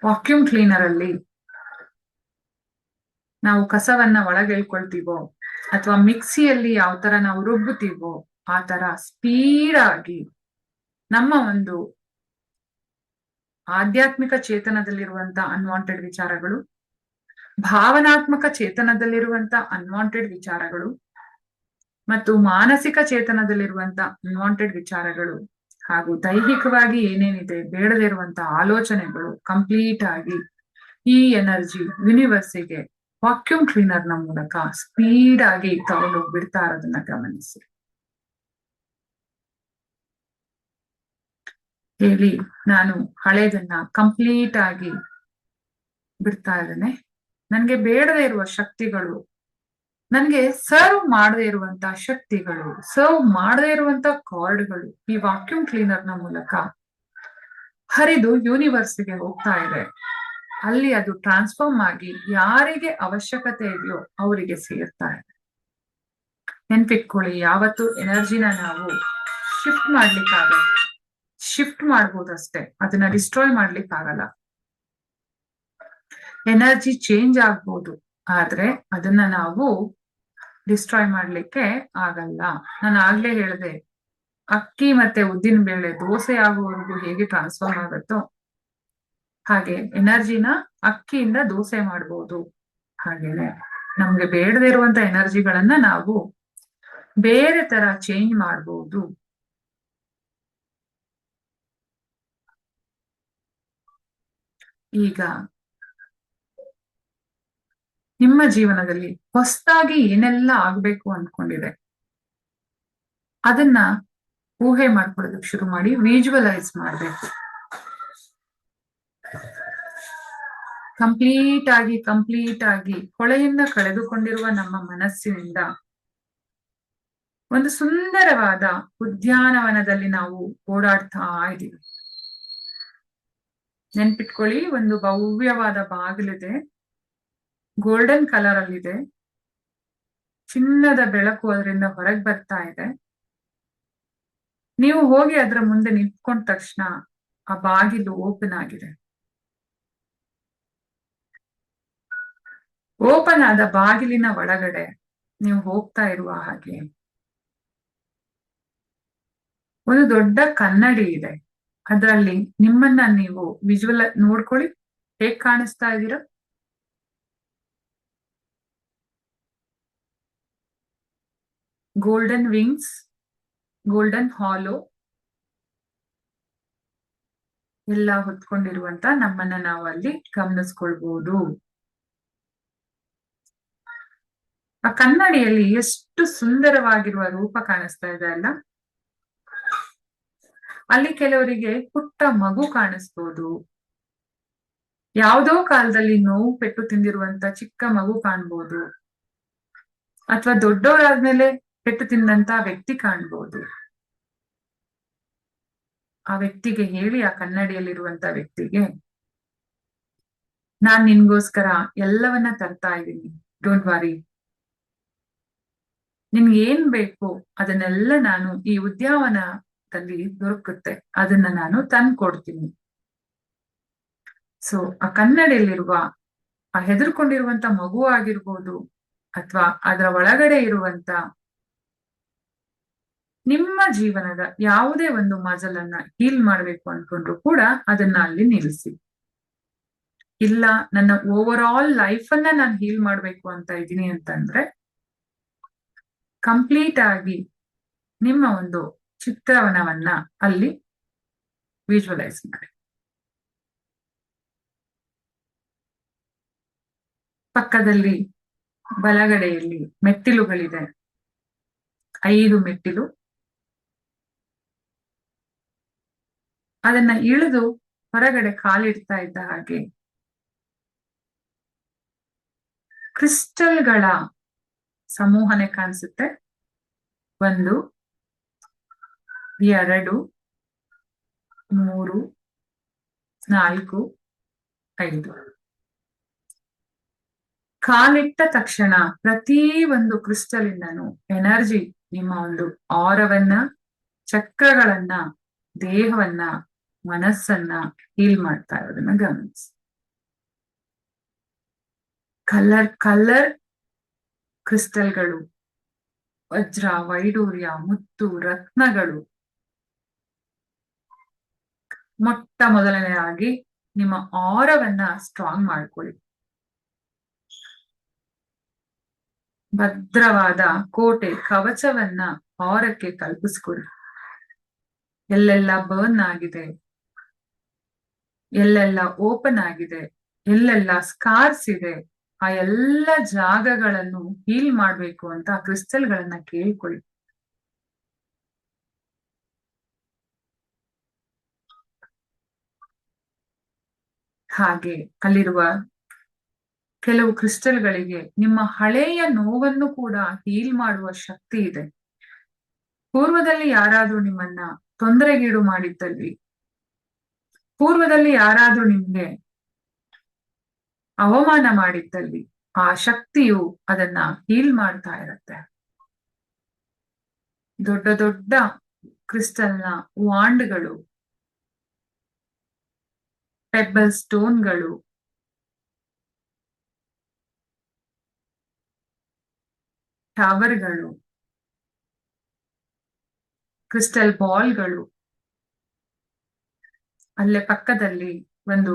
Speaker 1: ವಾಕ್ಯೂಮ್ ಕ್ಲೀನರ್ ಅಲ್ಲಿ ನಾವು ಕಸವನ್ನ ಒಳಗೆಳ್ಕೊಳ್ತೀವೋ ಅಥವಾ ಮಿಕ್ಸಿಯಲ್ಲಿ ಯಾವ ತರ ನಾವು ರುಬ್ಬುತ್ತೀವೋ ಆ ತರ ಸ್ಪೀಡ್ ಆಗಿ ನಮ್ಮ ಒಂದು ಆಧ್ಯಾತ್ಮಿಕ ಚೇತನದಲ್ಲಿರುವಂತ ಅನ್ವಾಂಟೆಡ್ ವಿಚಾರಗಳು, ಭಾವನಾತ್ಮಕ ಚೇತನದಲ್ಲಿರುವಂತ ಅನ್ವಾಂಟೆಡ್ ವಿಚಾರಗಳು ಮತ್ತು ಮಾನಸಿಕ ಚೇತನದಲ್ಲಿರುವಂತ ಅನ್ವಾಂಟೆಡ್ ವಿಚಾರಗಳು ಹಾಗೂ ದೈಹಿಕವಾಗಿ ಏನೇನಿದೆ ಬೇಡದಿರುವಂತ ಆಲೋಚನೆಗಳು ಕಂಪ್ಲೀಟ್ ಆಗಿ ಈ ಎನರ್ಜಿ ಯೂನಿವರ್ಸಿಗೆ ವಾಕ್ಯೂಮ್ ಕ್ಲೀನರ್ ನ ಮೂಲಕ ಸ್ಪೀಡ್ ಆಗಿ ತಗೊಂಡು ಬಿಡ್ತಾ ಇರೋದನ್ನ ಗಮನಿಸಿ. ಹೇಳಿ, ನಾನು ಹಳೇದನ್ನ ಕಂಪ್ಲೀಟ್ ಆಗಿ ಬಿಡ್ತಾ ಇದ್ದೇನೆ. ನನ್ಗೆ ಬೇಡದೇ ಇರುವ ಶಕ್ತಿಗಳು, ನನ್ಗೆ ಸರ್ವ್ ಮಾಡದೇ ಇರುವಂತ ಶಕ್ತಿಗಳು, ಸರ್ವ್ ಮಾಡದೇ ಇರುವಂತ ಕಾರ್ಡ್ಗಳು ಈ ವಾಕ್ಯೂಮ್ ಕ್ಲೀನರ್ ನ ಮೂಲಕ ಹರಿದು ಯೂನಿವರ್ಸ್ಗೆ ಹೋಗ್ತಾ ಇದೆ. ಅಲ್ಲಿ ಅದು ಟ್ರಾನ್ಸ್ಫಾರ್ಮ್ ಆಗಿ ಯಾರಿಗೆ ಅವಶ್ಯಕತೆ ಇದೆಯೋ ಅವರಿಗೆ ಸೇರ್ತಾ ಇದೆ. ನೆನ್ಪಿಟ್ಕೊಳ್ಳಿ, ಯಾವತ್ತು ಎನರ್ಜಿನ ನಾವು ಶಿಫ್ಟ್ ಮಾಡ್ಲಿಕ್ಕಾಗಲ್ಲ. ಶಿಫ್ಟ್ ಮಾಡ್ಬೋದಷ್ಟೇ, ಅದನ್ನ ಡಿಸ್ಟ್ರಾಯ್ ಮಾಡ್ಲಿಕ್ಕಾಗಲ್ಲ. ಎನರ್ಜಿ ಚೇಂಜ್ ಆಗ್ಬೋದು, ಆದ್ರೆ ಅದನ್ನ ನಾವು ಡಿಸ್ಟ್ರಾಯ್ ಮಾಡ್ಲಿಕ್ಕೆ ಆಗಲ್ಲ. ನಾನು ಆಗ್ಲೇ ಹೇಳಿದೆ, ಅಕ್ಕಿ ಮತ್ತೆ ಉದ್ದಿನ ಬೇಳೆ ದೋಸೆ ಆಗುವವರೆಗೂ ಹೇಗೆ ಟ್ರಾನ್ಸ್ಫಾರ್ಮ್ ಆಗುತ್ತೋ ಹಾಗೆ ಎನರ್ಜಿನ ಅಕ್ಕಿಯಿಂದ ದೋಸೆ ಮಾಡ್ಬೋದು. ಹಾಗೇನೆ ನಮ್ಗೆ ಬೇಡದೇ ಇರುವಂತ ಎನರ್ಜಿಗಳನ್ನ ನಾವು ಬೇರೆ ತರ ಚೇಂಜ್ ಮಾಡ್ಬೋದು. ಈಗ ನಿಮ್ಮ ಜೀವನದಲ್ಲಿ ಹೊಸದಾಗಿ ಏನೆಲ್ಲ ಆಗ್ಬೇಕು ಅನ್ಕೊಂಡಿದೆ ಅದನ್ನ ಊಹೆ ಮಾಡ್ಕೊಳ್ಳೋದಕ್ಕೆ ಶುರು ಮಾಡಿ, ವಿಜುವಲೈಸ್ ಮಾಡ್ಬೇಕು. ಕಂಪ್ಲೀಟ್ ಆಗಿ ಹೊಳೆಯನ್ನ ಕಳೆದುಕೊಂಡಿರುವ ನಮ್ಮ ಮನಸ್ಸಿನಿಂದ ಒಂದು ಸುಂದರವಾದ ಉದ್ಯಾನವನದಲ್ಲಿ ನಾವು ಓಡಾಡ್ತಾ ಇದ್ದೀವಿ. ನೆನ್ಪಿಟ್ಕೊಳ್ಳಿ, ಒಂದು ಭವ್ಯವಾದ ಬಾಗಿಲಿದೆ, ಗೋಲ್ಡನ್ ಕಲರ್ ಅಲ್ಲಿದೆ, ಚಿನ್ನದ ಬೆಳಕು ಅದರಿಂದ ಹೊರಗೆ ಬರ್ತಾ ಇದೆ. ನೀವು ಹೋಗಿ ಅದರ ಮುಂದೆ ನಿಂತ್ಕೊಂಡ ತಕ್ಷಣ ಆ ಬಾಗಿಲು ಓಪನ್ ಆಗಿದೆ. ಓಪನ್ ಆದ ಬಾಗಿಲಿನ ಒಳಗಡೆ ನೀವು ಹೋಗ್ತಾ ಇರುವ ಹಾಗೆ ಒಂದು ದೊಡ್ಡ ಕನ್ನಡಿ ಇದೆ. ಅದರಲ್ಲಿ ನಿಮ್ಮನ್ನ ನೀವು ವಿಜುವಲ್ ನೋಡ್ಕೊಳ್ಳಿ, ಹೇಗ್ ಕಾಣಿಸ್ತಾ ಇದ್ದೀರಾ. ಗೋಲ್ಡನ್ ವಿಂಗ್ಸ್, ಗೋಲ್ಡನ್ ಹಾಲೋ ಎಲ್ಲ ಹೊತ್ಕೊಂಡಿರುವಂತ ನಮ್ಮನ್ನ ನಾವು ಅಲ್ಲಿ ಗಮನಿಸ್ಕೊಳ್ಬಹುದು. ಆ ಕನ್ನಡಿಯಲ್ಲಿ ಎಷ್ಟು ಸುಂದರವಾಗಿರುವ ರೂಪ ಕಾಣಿಸ್ತಾ ಇದೆ ಅಲ್ಲ. ಅಲ್ಲಿ ಕೆಲವರಿಗೆ ಪುಟ್ಟ ಮಗು ಕಾಣಿಸ್ಬೋದು, ಯಾವುದೋ ಕಾಲದಲ್ಲಿ ನೋವು ಪೆಟ್ಟು ತಿಂದಿರುವಂತ ಚಿಕ್ಕ ಮಗು ಕಾಣ್ಬೋದು, ಅಥವಾ ದೊಡ್ಡವರಾದ್ಮೇಲೆ ಪೆಟ್ಟು ತಿಂದಂತ ವ್ಯಕ್ತಿ ಕಾಣ್ಬೋದು. ಆ ವ್ಯಕ್ತಿಗೆ ಹೇಳಿ, ಆ ಕನ್ನಡಿಯಲ್ಲಿರುವಂತ ವ್ಯಕ್ತಿಗೆ, ನಾನ್ ನಿನ್ಗೋಸ್ಕರ ಎಲ್ಲವನ್ನ ತರ್ತಾ ಇದ್ದೀನಿ, ಡೋಂಟ್ ವರಿ. ನಿನ್ಗೆ ಏನ್ ಬೇಕು ಅದನ್ನೆಲ್ಲ ನಾನು ಈ ಉದ್ಯಾನವನದಲ್ಲಿ ದೊರಕುತ್ತೆ, ಅದನ್ನ ನಾನು ತಂದು ಕೊಡ್ತೀನಿ. ಸೊ ಆ ಕನ್ನಡಿಯಲ್ಲಿರುವ ಆ ಹೆದರ್ಕೊಂಡಿರುವಂತ ಮಗು ಆಗಿರ್ಬೋದು, ಅಥವಾ ಅದರ ಒಳಗಡೆ ಇರುವಂತ ನಿಮ್ಮ ಜೀವನದ ಯಾವುದೇ ಒಂದು ಮಜಲನ್ನ ಹೀಲ್ ಮಾಡ್ಬೇಕು ಅನ್ಕೊಂಡ್ರು ಕೂಡ ಅದನ್ನ ಅಲ್ಲಿ ನಿಲ್ಲಿಸಿ. ಇಲ್ಲ, ನನ್ನ ಓವರ್ ಆಲ್ ಲೈಫ್ ಅನ್ನ ನಾನು ಹೀಲ್ ಮಾಡ್ಬೇಕು ಅಂತ ಇದ್ದೀನಿ ಅಂತಂದ್ರೆ ಕಂಪ್ಲೀಟ್ ಆಗಿ ನಿಮ್ಮ ಒಂದು ಚಿತ್ರಣವನ್ನ ಅಲ್ಲಿ ವಿಜುವಲೈಸ್ ಮಾಡಿ. ಪಕ್ಕದಲ್ಲಿ ಬಲಗಡೆಯಲ್ಲಿ ಮೆಟ್ಟಿಲುಗಳಿದೆ, 5 ಮೆಟ್ಟಿಲು. ಅದನ್ನ ಇಳಿದು ಹೊರಗಡೆ ಕಾಲಿಡ್ತಾ ಇದ್ದ ಹಾಗೆ ಕ್ರಿಸ್ಟಲ್ಗಳ ಸಮೂಹನೆ ಕಾಣಿಸುತ್ತೆ. 1, 2, 3, 4, 5. ಕಾಲಿಟ್ಟ ತಕ್ಷಣ ಪ್ರತಿ ಒಂದು ಕ್ರಿಸ್ಟಲ್ ಇಂದನು ಎನರ್ಜಿ ನಿಮ್ಮ ಒಂದು ಆರವನ್ನ, ಚಕ್ರಗಳನ್ನ, ದೇಹವನ್ನ, ಮನಸ್ಸನ್ನ ಹೀಲ್ ಮಾಡ್ತಾ ಇರೋದನ್ನ ಗಮನಿಸಿ. ಕಲರ್ ಕ್ರಿಸ್ಟಲ್ಗಳು, ವಜ್ರ, ವೈಡೂರ್ಯ, ಮುತ್ತು, ರತ್ನಗಳು ಮೊಟ್ಟ ಮೊದಲನೆಯಾಗಿ ನಿಮ್ಮ ಆರವನ್ನ ಸ್ಟ್ರಾಂಗ್ ಮಾಡ್ಕೊಳ್ಳಿ. ಭದ್ರವಾದ ಕೋಟೆ ಕವಚವನ್ನ ಆರಕ್ಕೆ ಕಲ್ಪಿಸ್ಕೊಡಿ. ಎಲ್ಲೆಲ್ಲ ಬರ್ನ್ ಆಗಿದೆ, ಎಲ್ಲೆಲ್ಲ ಓಪನ್ ಆಗಿದೆ, ಎಲ್ಲೆಲ್ಲ ಸ್ಕಾರ್ಸ್ ಇದೆ, ಆ ಎಲ್ಲ ಜಾಗಗಳನ್ನು ಹೀಲ್ ಮಾಡ್ಬೇಕು ಅಂತ ಕ್ರಿಸ್ಟಲ್ಗಳನ್ನ ಕೇಳ್ಕೊಳ್ಳಿ. ಹಾಗೆ ಅಲ್ಲಿರುವ ಕೆಲವು ಕ್ರಿಸ್ಟಲ್ಗಳಿಗೆ ನಿಮ್ಮ ಹಳೆಯ ನೋವನ್ನು ಕೂಡ ಹೀಲ್ ಮಾಡುವ ಶಕ್ತಿ ಇದೆ. ಪೂರ್ವದಲ್ಲಿ ಯಾರಾದ್ರೂ ನಿಮ್ಮನ್ನ ತೊಂದರೆಗೀಡು ಮಾಡಿದ್ದಲ್ಲಿ, ಪೂರ್ವದಲ್ಲಿ ಯಾರಾದ್ರೂ ನಿಮ್ಗೆ ಅವಮಾನ ಮಾಡಿದ್ದಲ್ಲಿ ಆ ಶಕ್ತಿಯು ಅದನ್ನ ಹೀಲ್ ಮಾಡ್ತಾ ಇರತ್ತೆ. ದೊಡ್ಡ ದೊಡ್ಡ ಕ್ರಿಸ್ಟಲ್ನ ವಾಂಡ್ಗಳು, ಪೆಬ್ಬಲ್ ಸ್ಟೋನ್ಗಳು, ಟವರ್ಗಳು, ಕ್ರಿಸ್ಟಲ್ ಬಾಲ್ಗಳು, ಅಲ್ಲೇ ಪಕ್ಕದಲ್ಲಿ ಒಂದು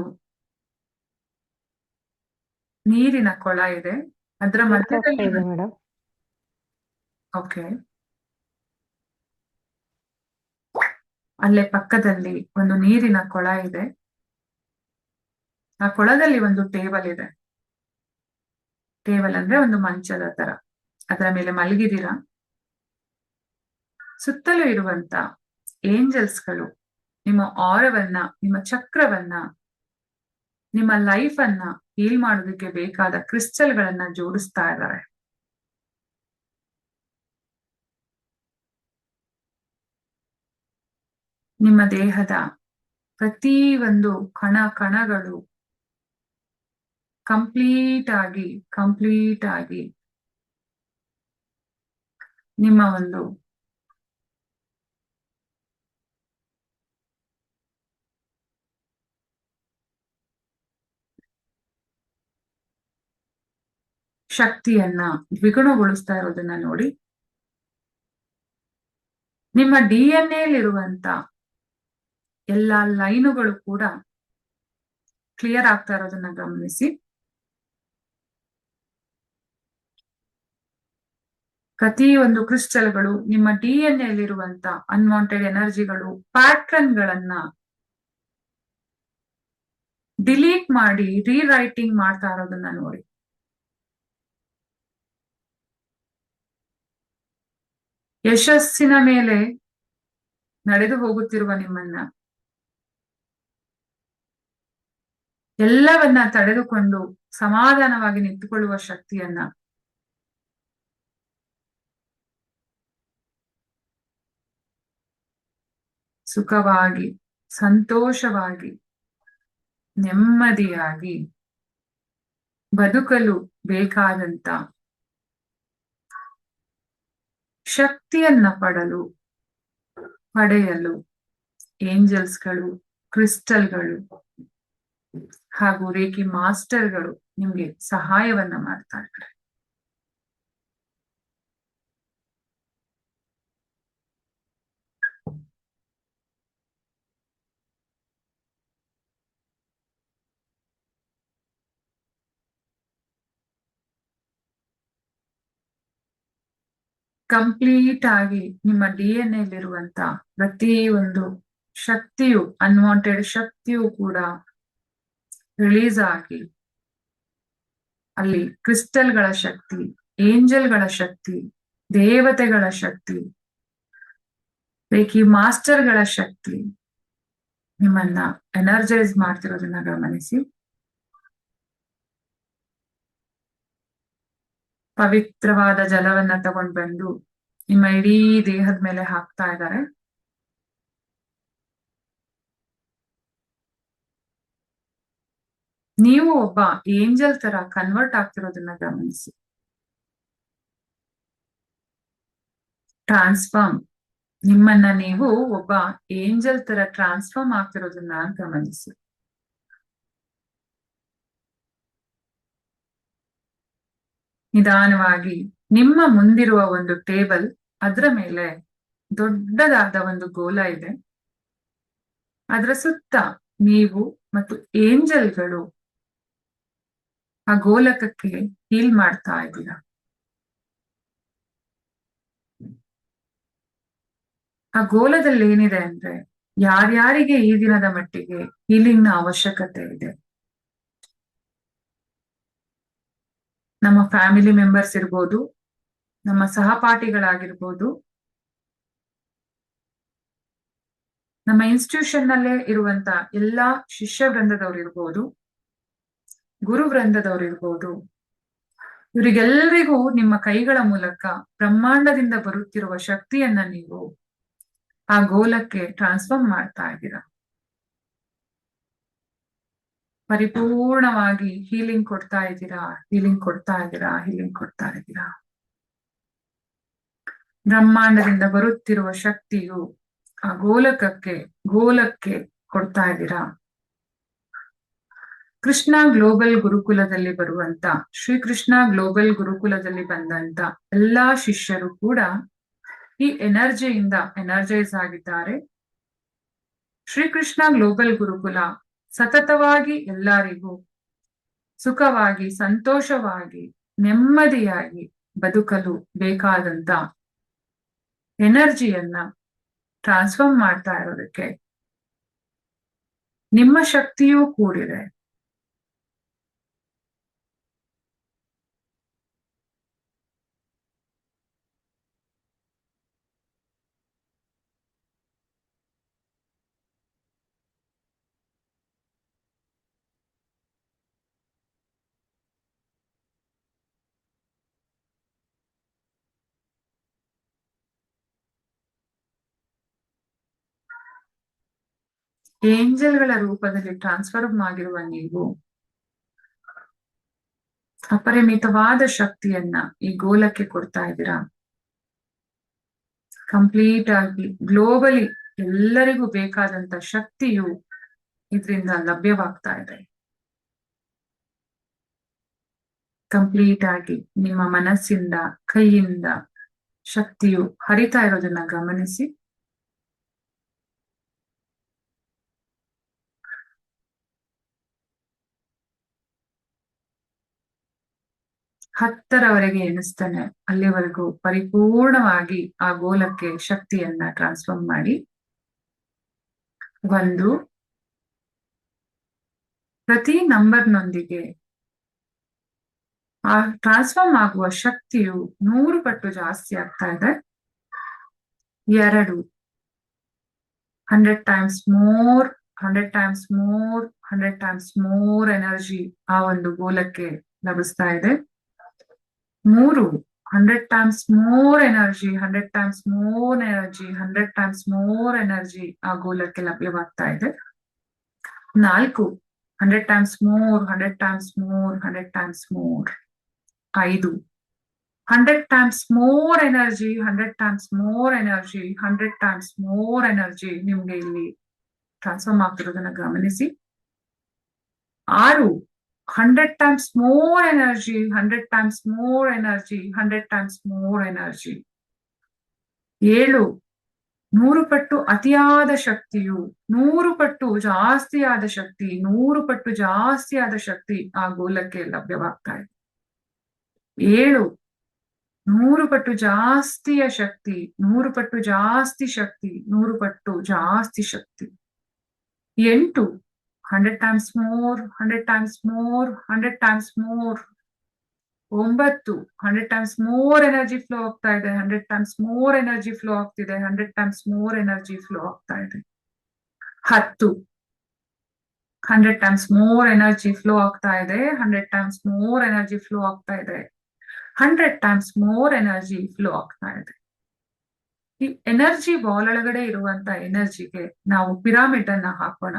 Speaker 1: ನೀರಿನ ಕೊಳ ಇದೆ, ಅದರ ಮಧ್ಯದಲ್ಲಿ
Speaker 3: ಮೇಡಮ್.
Speaker 1: ಓಕೆ, ಅಲ್ಲೇ ಪಕ್ಕದಲ್ಲಿ ಒಂದು ನೀರಿನ ಕೊಳ ಇದೆ. ಆ ಕೊಳದಲ್ಲಿ ಒಂದು ಟೇಬಲ್ ಇದೆ. ಟೇಬಲ್ ಅಂದ್ರೆ ಒಂದು ಮಂಚದ ತರ, ಅದರ ಮೇಲೆ ಮಲಗಿದ್ದೀರಾ. ಸುತ್ತಲೂ ಇರುವಂತ ಏಂಜಲ್ಸ್ಗಳು ನಿಮ್ಮ ಆರವನ್ನ, ನಿಮ್ಮ ಚಕ್ರವನ್ನ, ನಿಮ್ಮ ಲೈಫ್ ಅನ್ನ ಹೀಲ್ ಮಾಡೋದಕ್ಕೆ ಬೇಕಾದ ಕ್ರಿಸ್ಟಲ್ಗಳನ್ನ ಜೋಡಿಸ್ತಾ ಇದ್ದಾರೆ. ನಿಮ್ಮ ದೇಹದ ಪ್ರತಿ ಒಂದು ಕಣಗಳು ಕಂಪ್ಲೀಟ್ ಆಗಿ ನಿಮ್ಮ ಒಂದು ಶಕ್ತಿಯನ್ನ ದ್ವಿಗುಣಗೊಳಿಸ್ತಾ ಇರೋದನ್ನ ನೋಡಿ. ನಿಮ್ಮ DNA ಎಲ್ಲ ಲೈನುಗಳು ಕೂಡ ಕ್ಲಿಯರ್ ಆಗ್ತಾ ಇರೋದನ್ನ ಗಮನಿಸಿ. ಪ್ರತಿ ಒಂದು ಕ್ರಿಸ್ಟಲ್ಗಳು ನಿಮ್ಮ DNA ಅನ್ವಾಂಟೆಡ್ ಎನರ್ಜಿಗಳು, ಪ್ಯಾಟ್ರನ್ಗಳನ್ನ ಡಿಲೀಟ್ ಮಾಡಿ ರೀರೈಟಿಂಗ್ ಮಾಡ್ತಾ ಇರೋದನ್ನ ನೋಡಿ. ಯಶಸ್ಸಿನ ಮೇಲೆ ನಡೆದು ಹೋಗುತ್ತಿರುವ ನಿಮ್ಮನ್ನ ಎಲ್ಲವನ್ನ ತಡೆದುಕೊಂಡು ಸಮಾಧಾನವಾಗಿ ನಿಂತುಕೊಳ್ಳುವ ಶಕ್ತಿಯನ್ನ ಸುಖವಾಗಿ, ಸಂತೋಷವಾಗಿ, ನೆಮ್ಮದಿಯಾಗಿ ಬದುಕಲು ಬೇಕಾದಂತ ಶಕ್ತಿಯನ್ನ ಪಡೆಯಲು ಏಂಜಲ್ಸ್ಗಳು, ಕ್ರಿಸ್ಟಲ್ಗಳು ಹಾಗೂ ರೇಖಿ ಮಾಸ್ಟರ್ಗಳು ನಿಮ್ಗೆ ಸಹಾಯವನ್ನ ಮಾಡ್ತಾ ಇದ್ದಾರೆ. ಕಂಪ್ಲೀಟ್ ಆಗಿ ನಿಮ್ಮ DNA ಯಲ್ಲಿರುವಂತ ಪ್ರತಿ ಒಂದು ಶಕ್ತಿಯು, ಅನ್ವಾಂಟೆಡ್ ಶಕ್ತಿಯು ಕೂಡ ರಿಲೀಸ್ ಆಗಿ ಅಲ್ಲಿ ಕ್ರಿಸ್ಟಲ್ಗಳ ಶಕ್ತಿ, ಏಂಜಲ್ಗಳ ಶಕ್ತಿ, ದೇವತೆಗಳ ಶಕ್ತಿ, ರೇಖಿ ಮಾಸ್ಟರ್ಗಳ ಶಕ್ತಿ ನಿಮ್ಮನ್ನ ಎನರ್ಜೈಸ್ ಮಾಡ್ತಿರೋದನ್ನ ಗಮನಿಸಿ. ಪವಿತ್ರವಾದ ಜಲವನ್ನ ತಗೊಂಡ್ ಬಂದು ನಿಮ್ಮ ಇಡೀ ದೇಹದ ಮೇಲೆ ಹಾಕ್ತಾ ಇದ್ದಾರೆ. ನೀವು ಒಬ್ಬ ಏಂಜಲ್ ತರ ಕನ್ವರ್ಟ್ ಆಗ್ತಿರೋದನ್ನ ಗಮನಿಸಿ. ಟ್ರಾನ್ಸ್ಫಾರ್ಮ್, ನಿಮ್ಮನ್ನ ನೀವು ಒಬ್ಬ ಏಂಜಲ್ ತರ ಟ್ರಾನ್ಸ್ಫಾರ್ಮ್ ಆಗ್ತಿರೋದನ್ನ ಗಮನಿಸಿ. ನಿಧಾನವಾಗಿ ನಿಮ್ಮ ಮುಂದಿರುವ ಒಂದು ಟೇಬಲ್, ಅದರ ಮೇಲೆ ದೊಡ್ಡದಾದ ಒಂದು ಗೋಲ ಇದೆ. ಅದರ ಸುತ್ತ ನೀವು ಮತ್ತು ಏಂಜಲ್ಗಳು ಆ ಗೋಲಕಕ್ಕೆ ಹೀಲ್ ಮಾಡ್ತಾ ಇದ್ದೀರಾ. ಆ ಗೋಲದಲ್ಲಿ ಏನಿದೆ ಅಂದ್ರೆ, ಯಾರ್ಯಾರಿಗೆ ಈ ದಿನದ ಮಟ್ಟಿಗೆ ಹೀಲಿಂಗ್ ನ ಅವಶ್ಯಕತೆ ಇದೆ, ನಮ್ಮ ಫ್ಯಾಮಿಲಿ ಮೆಂಬರ್ಸ್ ಇರ್ಬೋದು, ನಮ್ಮ ಸಹಪಾಠಿಗಳಾಗಿರ್ಬೋದು, ನಮ್ಮ ಇನ್ಸ್ಟಿಟ್ಯೂಷನ್ ನಲ್ಲೇ ಇರುವಂತ ಎಲ್ಲಾ ಶಿಷ್ಯ ವೃಂದದವ್ರು ಇರ್ಬೋದು, ಗುರು ವೃಂದದವ್ರು ಇರ್ಬೋದು, ಇವರಿಗೆಲ್ಲರಿಗೂ ನಿಮ್ಮ ಕೈಗಳ ಮೂಲಕ ಬ್ರಹ್ಮಾಂಡದಿಂದ ಬರುತ್ತಿರುವ ಶಕ್ತಿಯನ್ನ ನೀವು ಆ ಗೋಲಕ್ಕೆ ಟ್ರಾನ್ಸ್ಫಾರ್ಮ್ ಮಾಡ್ತಾ ಇದ್ದೀರಾ. ಪರಿಪೂರ್ಣವಾಗಿ ಹೀಲಿಂಗ್ ಕೊಡ್ತಾ ಇದ್ದೀರಾ, ಹೀಲಿಂಗ್ ಕೊಡ್ತಾ ಇದ್ದೀರಾ, ಹೀಲಿಂಗ್ ಕೊಡ್ತಾ ಇದ್ದೀರಾ. ಬ್ರಹ್ಮಾಂಡದಿಂದ ಬರುತ್ತಿರುವ ಶಕ್ತಿಯು ಆ ಗೋಲಕ್ಕೆ ಕೊಡ್ತಾ ಇದ್ದೀರಾ. ಕೃಷ್ಣ ಗ್ಲೋಬಲ್ ಗುರುಕುಲದಲ್ಲಿ ಬರುವಂತ, ಶ್ರೀಕೃಷ್ಣ ಗ್ಲೋಬಲ್ ಗುರುಕುಲದಲ್ಲಿ ಬಂದಂತ ಎಲ್ಲಾ ಶಿಷ್ಯರು ಕೂಡ ಈ ಎನರ್ಜಿಯಿಂದ ಎನರ್ಜೈಸ್ ಆಗಿದ್ದಾರೆ. ಶ್ರೀಕೃಷ್ಣ ಗ್ಲೋಬಲ್ ಗುರುಕುಲ ಸತತವಾಗಿ ಎಲ್ಲರಿಗೂ ಸುಖವಾಗಿ, ಸಂತೋಷವಾಗಿ, ನೆಮ್ಮದಿಯಾಗಿ ಬದುಕಲು ಬೇಕಾದಂತ ಎನರ್ಜಿಯನ್ನ ಟ್ರಾನ್ಸ್ಫಾರ್ಮ್ ಮಾಡ್ತಾ ಇರೋದಕ್ಕೆ ನಿಮ್ಮ ಶಕ್ತಿಯೂ ಕೂಡಿದೆ. ಏಂಜಲ್ಗಳ ರೂಪದಲ್ಲಿ ಟ್ರಾನ್ಸ್ಫಾರ್ಮ್ ಆಗಿರುವ ನೀವು ಅಪರಿಮಿತವಾದ ಶಕ್ತಿಯನ್ನ ಈ ಗೋಲಕ್ಕೆ ಕೊಡ್ತಾ ಇದ್ದೀರಾ. ಕಂಪ್ಲೀಟ್ ಆಗಿ ಗ್ಲೋಬಲಿ ಎಲ್ಲರಿಗೂ ಬೇಕಾದಂತ ಶಕ್ತಿಯು ಇದರಿಂದ ಲಭ್ಯವಾಗ್ತಾ ಇದೆ. ಕಂಪ್ಲೀಟ್ ಆಗಿ ನಿಮ್ಮ ಮನಸ್ಸಿಂದ, ಕೈಯಿಂದ ಶಕ್ತಿಯು ಹರಿತಾ ಇರೋದನ್ನ ಗಮನಿಸಿ. ಹತ್ತರವರೆಗೆ ಎಣಿಸ್ತಾನೆ, ಅಲ್ಲಿವರೆಗೂ ಪರಿಪೂರ್ಣವಾಗಿ ಆ ಗೋಲಕ್ಕೆ ಶಕ್ತಿಯನ್ನ ಟ್ರಾನ್ಸ್ಫಾರ್ಮ್ ಮಾಡಿ. 1, ಪ್ರತಿ ನಂಬರ್ನೊಂದಿಗೆ ಆ ಟ್ರಾನ್ಸ್ಫಾರ್ಮ್ ಆಗುವ ಶಕ್ತಿಯು 100 ಪಟ್ಟು ಜಾಸ್ತಿ ಆಗ್ತಾ ಇದೆ. 2, 100 times more, 100 times more, 100 times more energy ಆ ಒಂದು ಗೋಲಕ್ಕೆ ಲಭಿಸ್ತಾ ಇದೆ. 3, 100 times more energy, 100 times more energy, 100 times more energy ಆ ಗೋಲಕ್ಕೆ ಲಭ್ಯವಾಗ್ತಾ ಇದೆ. 4, 100 times more, 100 times more, 100 times more. 5. 100 times more energy, 100 times more energy, 100 times more energy ನಿಮ್ಗೆ ಇಲ್ಲಿ transform ಆಗ್ತಿರೋದನ್ನ ಗಮನಿಸಿ. 6. 100 times more energy, 100 times more energy, 100 times more energy. 7. 100 ಪಟ್ಟು ಅತಿಯಾದ ಶಕ್ತಿಯು, 100 ಪಟ್ಟು ಜಾಸ್ತಿಯಾದ ಶಕ್ತಿ, 100 ಪಟ್ಟು ಜಾಸ್ತಿಯಾದ ಶಕ್ತಿ ಆ ಗೋಲಕ್ಕೆ ಲಭ್ಯವಾಗ್ತಾ ಇದೆ. 7. 100 ಪಟ್ಟು ಜಾಸ್ತಿಯ ಶಕ್ತಿ, 100 ಪಟ್ಟು ಜಾಸ್ತಿ ಶಕ್ತಿ, 100 ಪಟ್ಟು ಜಾಸ್ತಿ ಶಕ್ತಿ. 8. 100 times more, 100 times more, 100 times more. 9. 100 times more energy flow ಆಗ್ತಾ ಇದೆ, 100 times more ಎನರ್ಜಿ ಫ್ಲೋ ಆಗ್ತಿದೆ, 100 times more ಎನರ್ಜಿ ಫ್ಲೋ ಆಗ್ತಾ ಇದೆ. 10. 100 times more ಎನರ್ಜಿ ಫ್ಲೋ ಆಗ್ತಾ ಇದೆ, 100 times more ಎನರ್ಜಿ ಫ್ಲೋ ಆಗ್ತಾ ಇದೆ, 100 times more ಎನರ್ಜಿ ಫ್ಲೋ ಆಗ್ತಾ ಇದೆ. ಈ ಎನರ್ಜಿ ಬಾಲ್ ಒಳಗಡೆ ಇರುವಂತ ಎನರ್ಜಿಗೆ ನಾವು ಪಿರಾಮಿಡ್ ಅನ್ನ ಹಾಕೋಣ.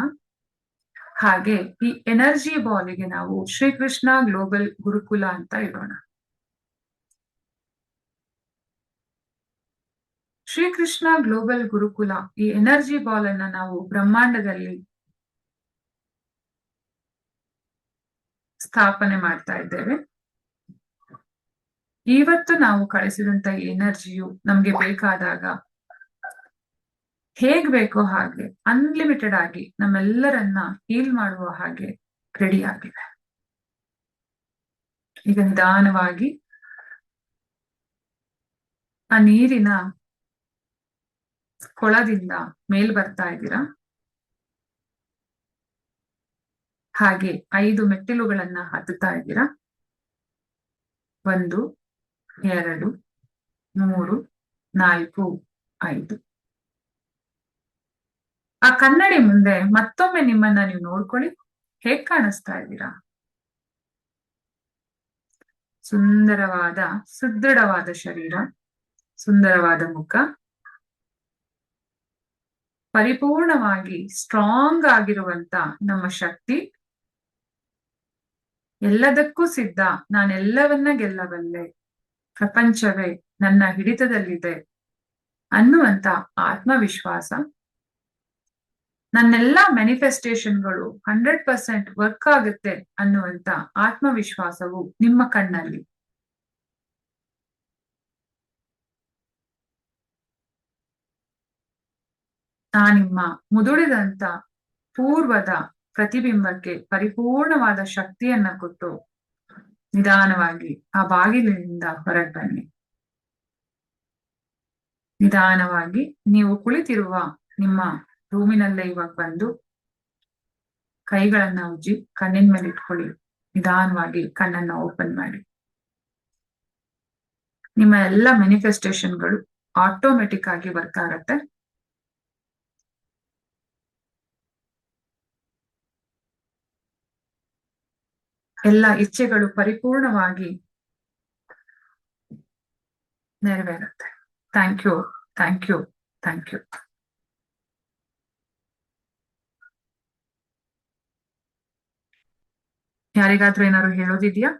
Speaker 1: ಹಾಗೆ ಈ ಎನರ್ಜಿ ಬಾಲಿಗೆ ನಾವು ಶ್ರೀಕೃಷ್ಣ ಗ್ಲೋಬಲ್ ಗುರುಕುಲ ಅಂತ ಇಡೋಣ. ಶ್ರೀಕೃಷ್ಣ ಗ್ಲೋಬಲ್ ಗುರುಕುಲ, ಈ ಎನರ್ಜಿ ಬಾಲ್ ಅನ್ನ ನಾವು ಬ್ರಹ್ಮಾಂಡದಲ್ಲಿ ಸ್ಥಾಪನೆ ಮಾಡ್ತಾ ಇದ್ದೇವೆ. ಇವತ್ತು ನಾವು ಕಳಿಸಿದಂತ ಎನರ್ಜಿಯು ನಮ್ಗೆ ಬೇಕಾದಾಗ ಹೇಗ್ ಬೇಕೋ ಹಾಗೆ ಅನ್ಲಿಮಿಟೆಡ್ ಆಗಿ ನಮ್ಮೆಲ್ಲರನ್ನ ಹೀಲ್ ಮಾಡುವ ಹಾಗೆ ರೆಡಿ ಆಗಿದೆ. ಈಗ ನಿಧಾನವಾಗಿ ಆ ನೀರಿನ ಕೊಳದಿಂದ ಮೇಲ್ ಬರ್ತಾ ಇದ್ದೀರಾ. ಹಾಗೆ 5 ಮೆಟ್ಟಿಲುಗಳನ್ನ ಹತ್ತುತ್ತಾ ಇದ್ದೀರಾ. 1, 2, 3, 4, 5. ಆ ಕನ್ನಡಿ ಮುಂದೆ ಮತ್ತೊಮ್ಮೆ ನಿಮ್ಮನ್ನ ನೀವು ನೋಡ್ಕೊಳ್ಳಿ. ಹೇಗ್ ಕಾಣಿಸ್ತಾ ಇದ್ದೀರಾ? ಸುಂದರವಾದ ಸುದೃಢವಾದ ಶರೀರ, ಸುಂದರವಾದ ಮುಖ, ಪರಿಪೂರ್ಣವಾಗಿ ಸ್ಟ್ರಾಂಗ್ ಆಗಿರುವಂತ ನಮ್ಮ ಶಕ್ತಿ, ಎಲ್ಲದಕ್ಕೂ ಸಿದ್ಧ, ನಾನೆಲ್ಲವನ್ನ ಗೆಲ್ಲಬಲ್ಲೆ, ಪ್ರಪಂಚವೇ ನನ್ನ ಹಿಡಿತದಲ್ಲಿದೆ ಅನ್ನುವಂತ ಆತ್ಮವಿಶ್ವಾಸ, ನನ್ನೆಲ್ಲ ಮ್ಯಾನಿಫೆಸ್ಟೇಷನ್ಗಳು 100% ವರ್ಕ್ ಆಗುತ್ತೆ ಅನ್ನುವಂತ ಆತ್ಮವಿಶ್ವಾಸವು ನಿಮ್ಮ ಕಣ್ಣಲ್ಲಿ. ನಿಮ್ಮ ಮುದುಡಿದಂತ ಪೂರ್ವದ ಪ್ರತಿಬಿಂಬಕ್ಕೆ ಪರಿಪೂರ್ಣವಾದ ಶಕ್ತಿಯನ್ನ ಕೊಟ್ಟು ನಿಧಾನವಾಗಿ ಆ ಬಾಗಿಲಿನಿಂದ ಹೊರಗೆ ಬನ್ನಿ. ನಿಧಾನವಾಗಿ ನೀವು ಕುಳಿತಿರುವ ನಿಮ್ಮ ರೂಮಿನಲ್ಲೇ ಇವಾಗ ಬಂದು ಕೈಗಳನ್ನ ಉಜ್ಜಿ ಕಣ್ಣಿನ ಮೇಲೆ ಇಟ್ಕೊಳ್ಳಿ. ನಿಧಾನವಾಗಿ ಕಣ್ಣನ್ನ ಓಪನ್ ಮಾಡಿ. ನಿಮ್ಮ ಎಲ್ಲ ಮ್ಯಾನಿಫೆಸ್ಟೇಷನ್ಗಳು ಆಟೋಮೆಟಿಕ್ ಆಗಿ ವರ್ಕ್ ಆಗತ್ತೆ. ಎಲ್ಲ ಇಚ್ಛೆಗಳು ಪರಿಪೂರ್ಣವಾಗಿ ನೆರವೇರುತ್ತೆ. Thank you, thank you, thank you. ಯಾರಿಗಾದ್ರೂ ಏನಾದ್ರು ಹೇಳೋದಿದ್ಯಾ?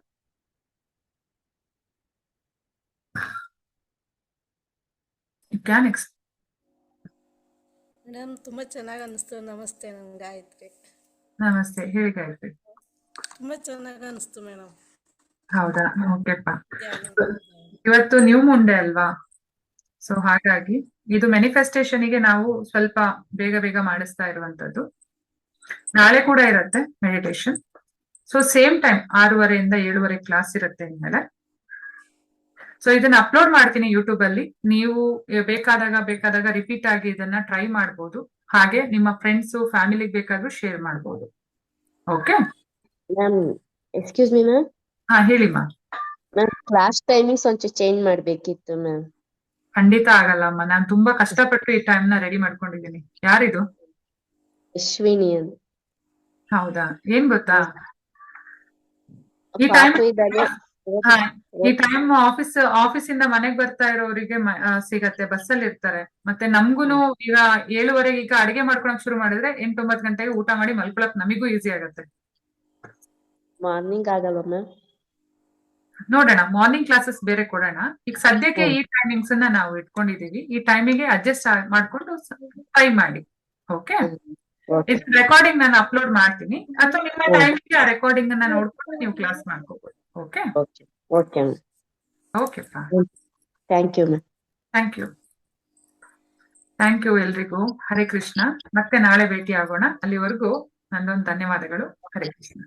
Speaker 3: ಮೇಡಮ್ ತುಂಬಾ ಚೆನ್ನಾಗಿ ಅನಿಸ್ತು. ನಮಸ್ತೆ, ನನ್ ಗಾಯತ್ರಿ.
Speaker 1: ನಮಸ್ತೆ, ಹೇಳಿ ಗಾಯತ್ರಿ.
Speaker 3: ತುಂಬಾ ಚೆನ್ನಾಗಿ ಅನಿಸ್ತು ಮೇಡಮ್.
Speaker 1: ಹೌದಾ? ಓಕೆಪ್ಪ. ಇವತ್ತು ನ್ಯೂ ಮುಂಡೆ ಅಲ್ವಾ, ಸೊ ಹಾಗಾಗಿ ಇದು ಮ್ಯಾನಿಫೆಸ್ಟೇಷನ್ಗೆ ನಾವು ಸ್ವಲ್ಪ ಬೇಗ ಬೇಗ ಮಾಡಿಸ್ತಾ ಇರುವಂತದ್ದು. ನಾಳೆ ಕೂಡ ಇರುತ್ತೆ ಮೆಡಿಟೇಷನ್. ಸೊ ಸೇಮ್ ಟೈಮ್ 6:30 ಇಂದ 7:30 ಕ್ಲಾಸ್ ಇರುತ್ತೆ ಇನ್ಮೇಲೆ. ಸೊ ಇದನ್ನ ಅಪ್ಲೋಡ್ ಮಾಡ್ತೀನಿ ಯೂಟ್ಯೂಬ್ ಅಲ್ಲಿ. ನೀವು ಬೇಕಾದಾಗ ರಿಪೀಟ್ ಆಗಿ ಇದನ್ನ ಟ್ರೈ ಮಾಡ್ಬೋದು. ಹಾಗೆ ನಿಮ್ಮ ಫ್ರೆಂಡ್ಸ್ ಫ್ಯಾಮಿಲಿಗೆ ಬೇಕಾದ್ರೂ ಶೇರ್ ಮಾಡ್ಬೋದು. Okay
Speaker 4: ma'am, excuse me ma'am.
Speaker 1: ಹಾ ಹೇಳಿಮ್ಮ.
Speaker 4: ಮ್ಯಾಮ್, ಕ್ಲಾಸ್ ಟೈಮಿಂಗ್ಸ್ ಒಂಚೂರು ಚೇಂಜ್ ಮಾಡ್ಬೇಕಿತ್ತು ಮ್ಯಾಮ್.
Speaker 1: ಖಂಡಿತ ಆಗಲ್ಲಮ್ಮ, ನಾನು ತುಂಬಾ ಕಷ್ಟಪಟ್ಟು ಈ ಟೈಮ್ ನ ರೆಡಿ ಮಾಡ್ಕೊಂಡಿದ್ದೀನಿ. ಯಾರಿದು?
Speaker 4: ಅಶ್ವಿನಿ ಅಂತ.
Speaker 1: ಹೌದಾ? ಏನ್ ಗೊತ್ತಾ, ಈ ಟೈಮ್ ಆಫೀಸಿಂದ ಮನೆಗ್ ಬರ್ತಾ ಇರೋರಿಗೆ ಸಿಗತ್ತೆ, ಬಸ್ಸಲ್ಲಿ ಇರ್ತಾರೆ. ಮತ್ತೆ ನಮ್ಗುನು ಈಗ 7:30 ಈಗ ಅಡಿಗೆ ಮಾಡ್ಕೊಳಕ್ ಶುರು ಮಾಡಿದ್ರೆ 8-9 ಗಂಟೆಗೆ ಊಟ ಮಾಡಿ ಮಲ್ಕೊಳಕ್ ನಮಿಗೂ ಈಸಿ ಆಗತ್ತೆ.
Speaker 4: ಮಾರ್ನಿಂಗ್ ಆಗಲ್ವಾ ಮ್ಯಾಮ್?
Speaker 1: ನೋಡೋಣ, ಮಾರ್ನಿಂಗ್ ಕ್ಲಾಸಸ್ ಬೇರೆ ಕೊಡೋಣ. ಈಗ ಸದ್ಯಕ್ಕೆ ಈ ಟೈಮಿಂಗ್ಸ್ ಅನ್ನ ನಾವು ಇಟ್ಕೊಂಡಿದೀವಿ. ಈ ಟೈಮಿಗೆ ಅಡ್ಜಸ್ಟ್ ಮಾಡ್ಕೊಂಡು ಟ್ರೈ ಮಾಡಿ. ಓಕೆ,
Speaker 4: ಓಕೆ
Speaker 1: ಇದು ರೆಕಾರ್ಡಿಂಗ್ ನಾನು ಅಪ್ಲೋಡ್ ಮಾಡ್ತೀನಿ, ಅಥವಾ ನಿಮ್ಮ ಟೈಮಿಗೆ ಆ ರೆಕಾರ್ಡಿಂಗ್ ಅನ್ನ ನೋಡ್ಕೊಂಡು ನೀವು ಕ್ಲಾಸ್ ಮಾಡ್ಕೋಬಹುದು. Okay
Speaker 4: okay okay ma'am.
Speaker 1: Okay
Speaker 4: thank you ma'am.
Speaker 1: Thank you. Thank you ಎಲ್ರಿಗೂ. ಹರೇ ಕೃಷ್ಣ. ಮತ್ತೆ ನಾಳೆ ಭೇಟಿ ಆಗೋಣ. ಅಲ್ಲಿವರೆಗೂ ನನ್ನೊಂದು ಧನ್ಯವಾದಗಳು. ಹರೇ ಕೃಷ್ಣ.